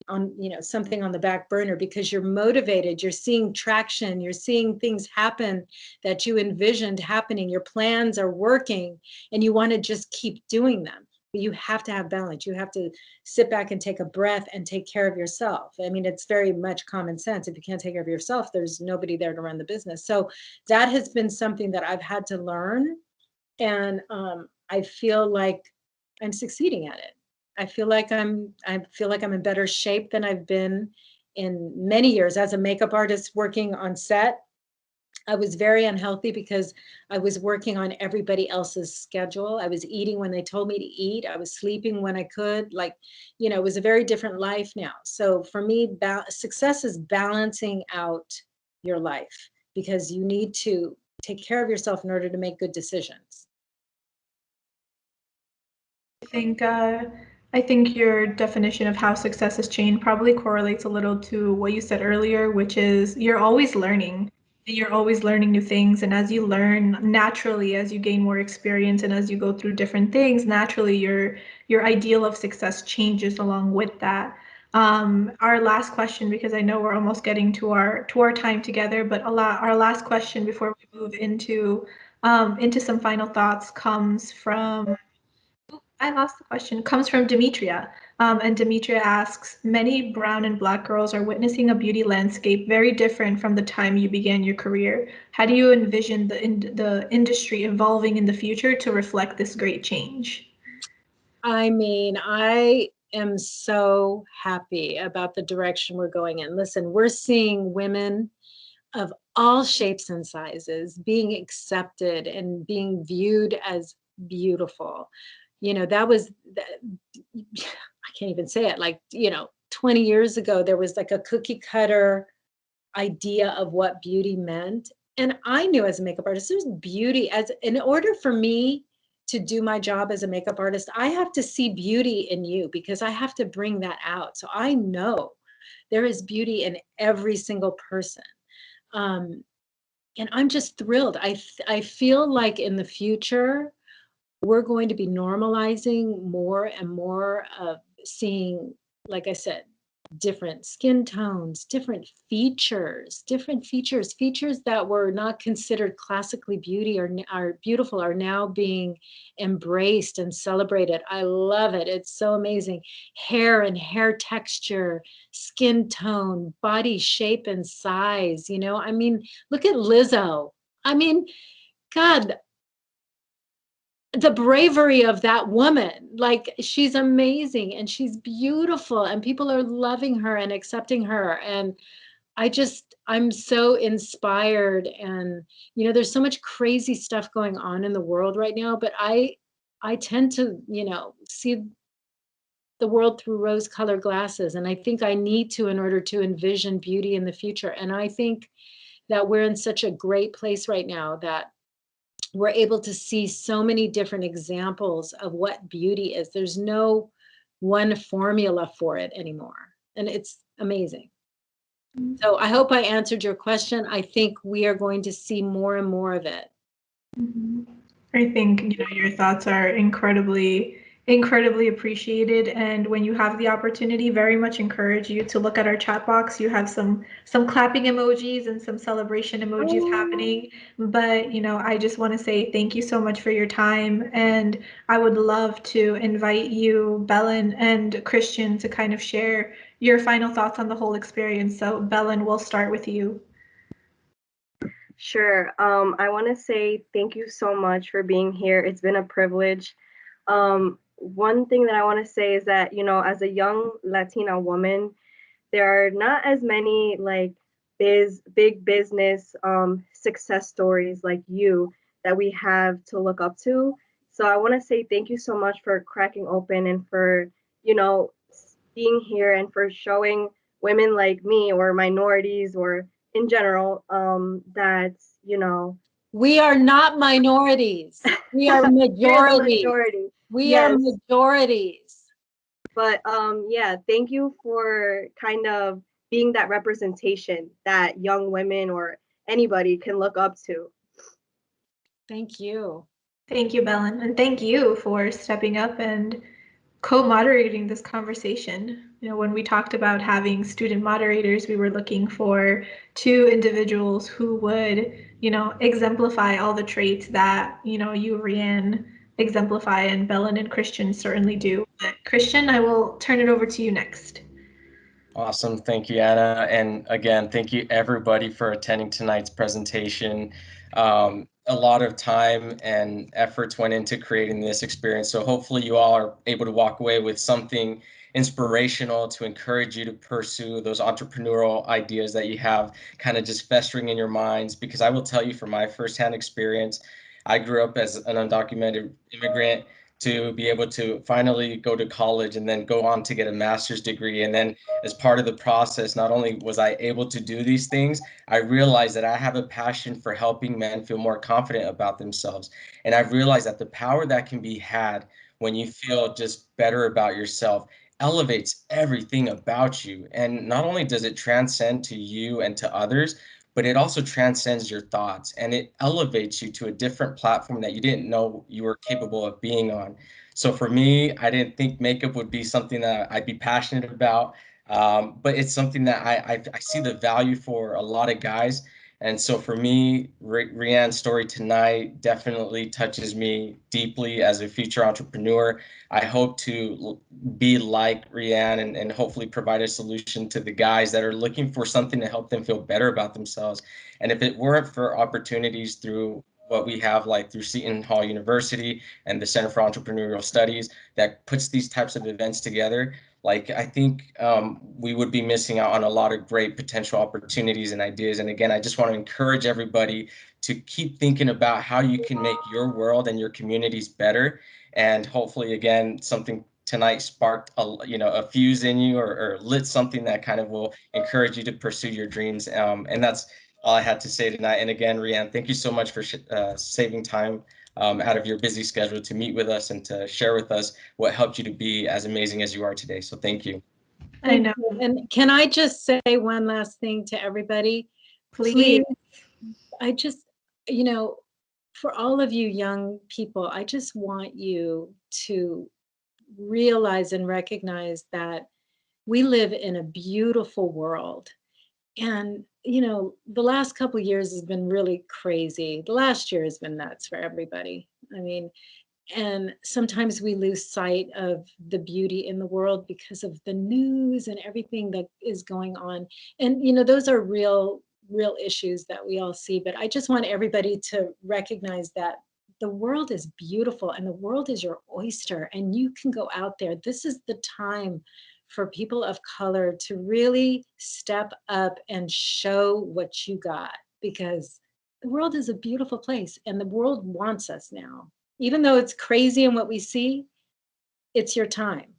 on, something on the back burner because you're motivated, you're seeing traction, you're seeing things happen that you envisioned happening. Your plans are working and you want to just keep doing them. But you have to have balance. You have to sit back and take a breath and take care of yourself. I mean, it's very much common sense. If you can't take care of yourself, there's nobody there to run the business. So that has been something that I've had to learn. And I feel like I'm succeeding at it. I feel like I'm in better shape than I've been in many years as a makeup artist working on set. I was very unhealthy because I was working on everybody else's schedule. I was eating when they told me to eat. I was sleeping when I could. Like, it was a very different life now. So for me, success is balancing out your life because you need to take care of yourself in order to make good decisions. I think your definition of how success has changed probably correlates a little to what you said earlier, which is you're always learning. You're always learning new things. And as you learn naturally, as you gain more experience and as you go through different things, naturally your ideal of success changes along with that. Our last question, because I know we're almost getting to our time together, but our last question before we move into some final thoughts comes from I lost the question. Comes from Demetria. And Demetria asks, many brown and black girls are witnessing a beauty landscape very different from the time you began your career. How do you envision the industry evolving in the future to reflect this great change? I mean, I am so happy about the direction we're going in. Listen, we're seeing women of all shapes and sizes, being accepted and being viewed as beautiful. You know, that was, I can't even say it, like, 20 years ago, there was like a cookie cutter idea of what beauty meant. And I knew as a makeup artist, there's beauty in order for me to do my job as a makeup artist, I have to see beauty in you because I have to bring that out. So I know there is beauty in every single person. And I'm just thrilled. I feel like in the future, we're going to be normalizing more and more of seeing, like I said, different skin tones, different features that were not considered classically beauty or are beautiful are now being embraced and celebrated. I love it. It's so amazing. Hair and hair texture, skin tone, body shape and size, I mean, look at Lizzo. I mean, God, the bravery of that woman, like she's amazing and she's beautiful and people are loving her and accepting her. And I'm so inspired. And, there's so much crazy stuff going on in the world right now, but I tend to, see the world through rose-colored glasses. And I think I need to in order to envision beauty in the future. And I think that we're in such a great place right now that we're able to see so many different examples of what beauty is. There's no one formula for it anymore. And it's amazing. So I hope I answered your question. I think we are going to see more and more of it. I think, your thoughts are incredibly appreciated. And when you have the opportunity, very much encourage you to look at our chat box. You have some clapping emojis and some celebration emojis happening. But, I just want to say thank you so much for your time. And I would love to invite you, Belen and Christian, to kind of share your final thoughts on the whole experience. So Belen, we'll start with you. Sure. I want to say thank you so much for being here. It's been a privilege. One thing that I want to say is that, as a young Latina woman, there are not as many like big business success stories like you that we have to look up to. So I want to say thank you so much for cracking open and for, being here and for showing women like me or minorities or in general that, we are not minorities. We are majority. We are majorities. But yeah, thank you for kind of being that representation that young women or anybody can look up to. Thank you. Thank you, Belen. And thank you for stepping up and co-moderating this conversation. When we talked about having student moderators, we were looking for two individuals who would, exemplify all the traits that, you, Rea Ann, exemplify, and Belen and Christian certainly do. But Christian, I will turn it over to you next. Awesome. Thank you, Anna. And again, thank you everybody for attending tonight's presentation. A lot of time and efforts went into creating this experience. So hopefully you all are able to walk away with something inspirational to encourage you to pursue those entrepreneurial ideas that you have kind of just festering in your minds. Because I will tell you from my firsthand experience, I grew up as an undocumented immigrant to be able to finally go to college and then go on to get a master's degree. And then as part of the process, not only was I able to do these things, I realized that I have a passion for helping men feel more confident about themselves. And I've realized that the power that can be had when you feel just better about yourself elevates everything about you. And not only does it transcend to you and to others, but it also transcends your thoughts and it elevates you to a different platform that you didn't know you were capable of being on. So for me, I didn't think makeup would be something that I'd be passionate about, but it's something that I see the value for a lot of guys. And so for me, Rea Ann's story tonight definitely touches me deeply as a future entrepreneur. I hope to be like Rea Ann and hopefully provide a solution to the guys that are looking for something to help them feel better about themselves. And if it weren't for opportunities through what we have, like through Seton Hall University and the Center for Entrepreneurial Studies that puts these types of events together, like I think we would be missing out on a lot of great potential opportunities and ideas. And again, I just want to encourage everybody to keep thinking about how you can make your world and your communities better. And hopefully, again, something tonight sparked a fuse in you, or lit something that kind of will encourage you to pursue your dreams. And that's all I had to say tonight. And again, Rea Ann, thank you so much for saving time out of your busy schedule to meet with us and to share with us what helped you to be as amazing as you are today. So thank you. I know. And can I just say one last thing to everybody? Please. I just, for all of you young people, I just want you to realize and recognize that we live in a beautiful world. And, the last couple of years has been really crazy. The last year has been nuts for everybody. I mean, and sometimes we lose sight of the beauty in the world because of the news and everything that is going on. And, those are real issues that we all see. But I just want everybody to recognize that the world is beautiful and the world is your oyster, and you can go out there. This is the time for people of color to really step up and show what you got, because the world is a beautiful place and the world wants us now. Even though it's crazy in what we see, it's your time.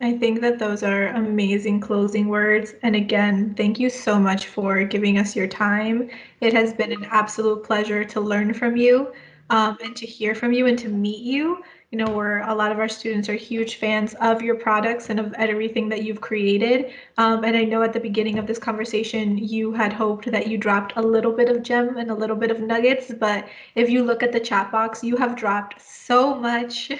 I think that those are amazing closing words. And again, thank you so much for giving us your time. It has been an absolute pleasure to learn from you, and to hear from you and to meet you. Where a lot of our students are huge fans of your products and of everything that you've created. And I know at the beginning of this conversation, you had hoped that you dropped a little bit of gem and a little bit of nuggets, but if you look at the chat box, you have dropped so much.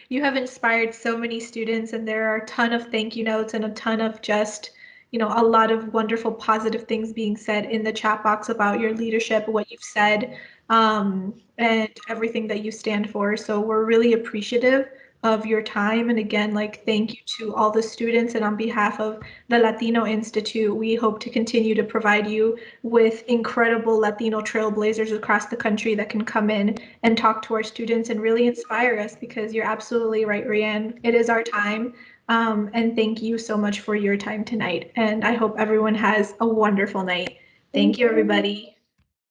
You have inspired so many students, and there are a ton of thank you notes and a ton of just, a lot of wonderful positive things being said in the chat box about your leadership, what you've said, and everything that you stand for. So we're really appreciative of your time. And again, thank you to all the students. And on behalf of the Latino Institute, we hope to continue to provide you with incredible Latino trailblazers across the country that can come in and talk to our students and really inspire us, because you're absolutely right, Rea Ann. It is our time. And thank you so much for your time tonight. And I hope everyone has a wonderful night. Thank you, everybody.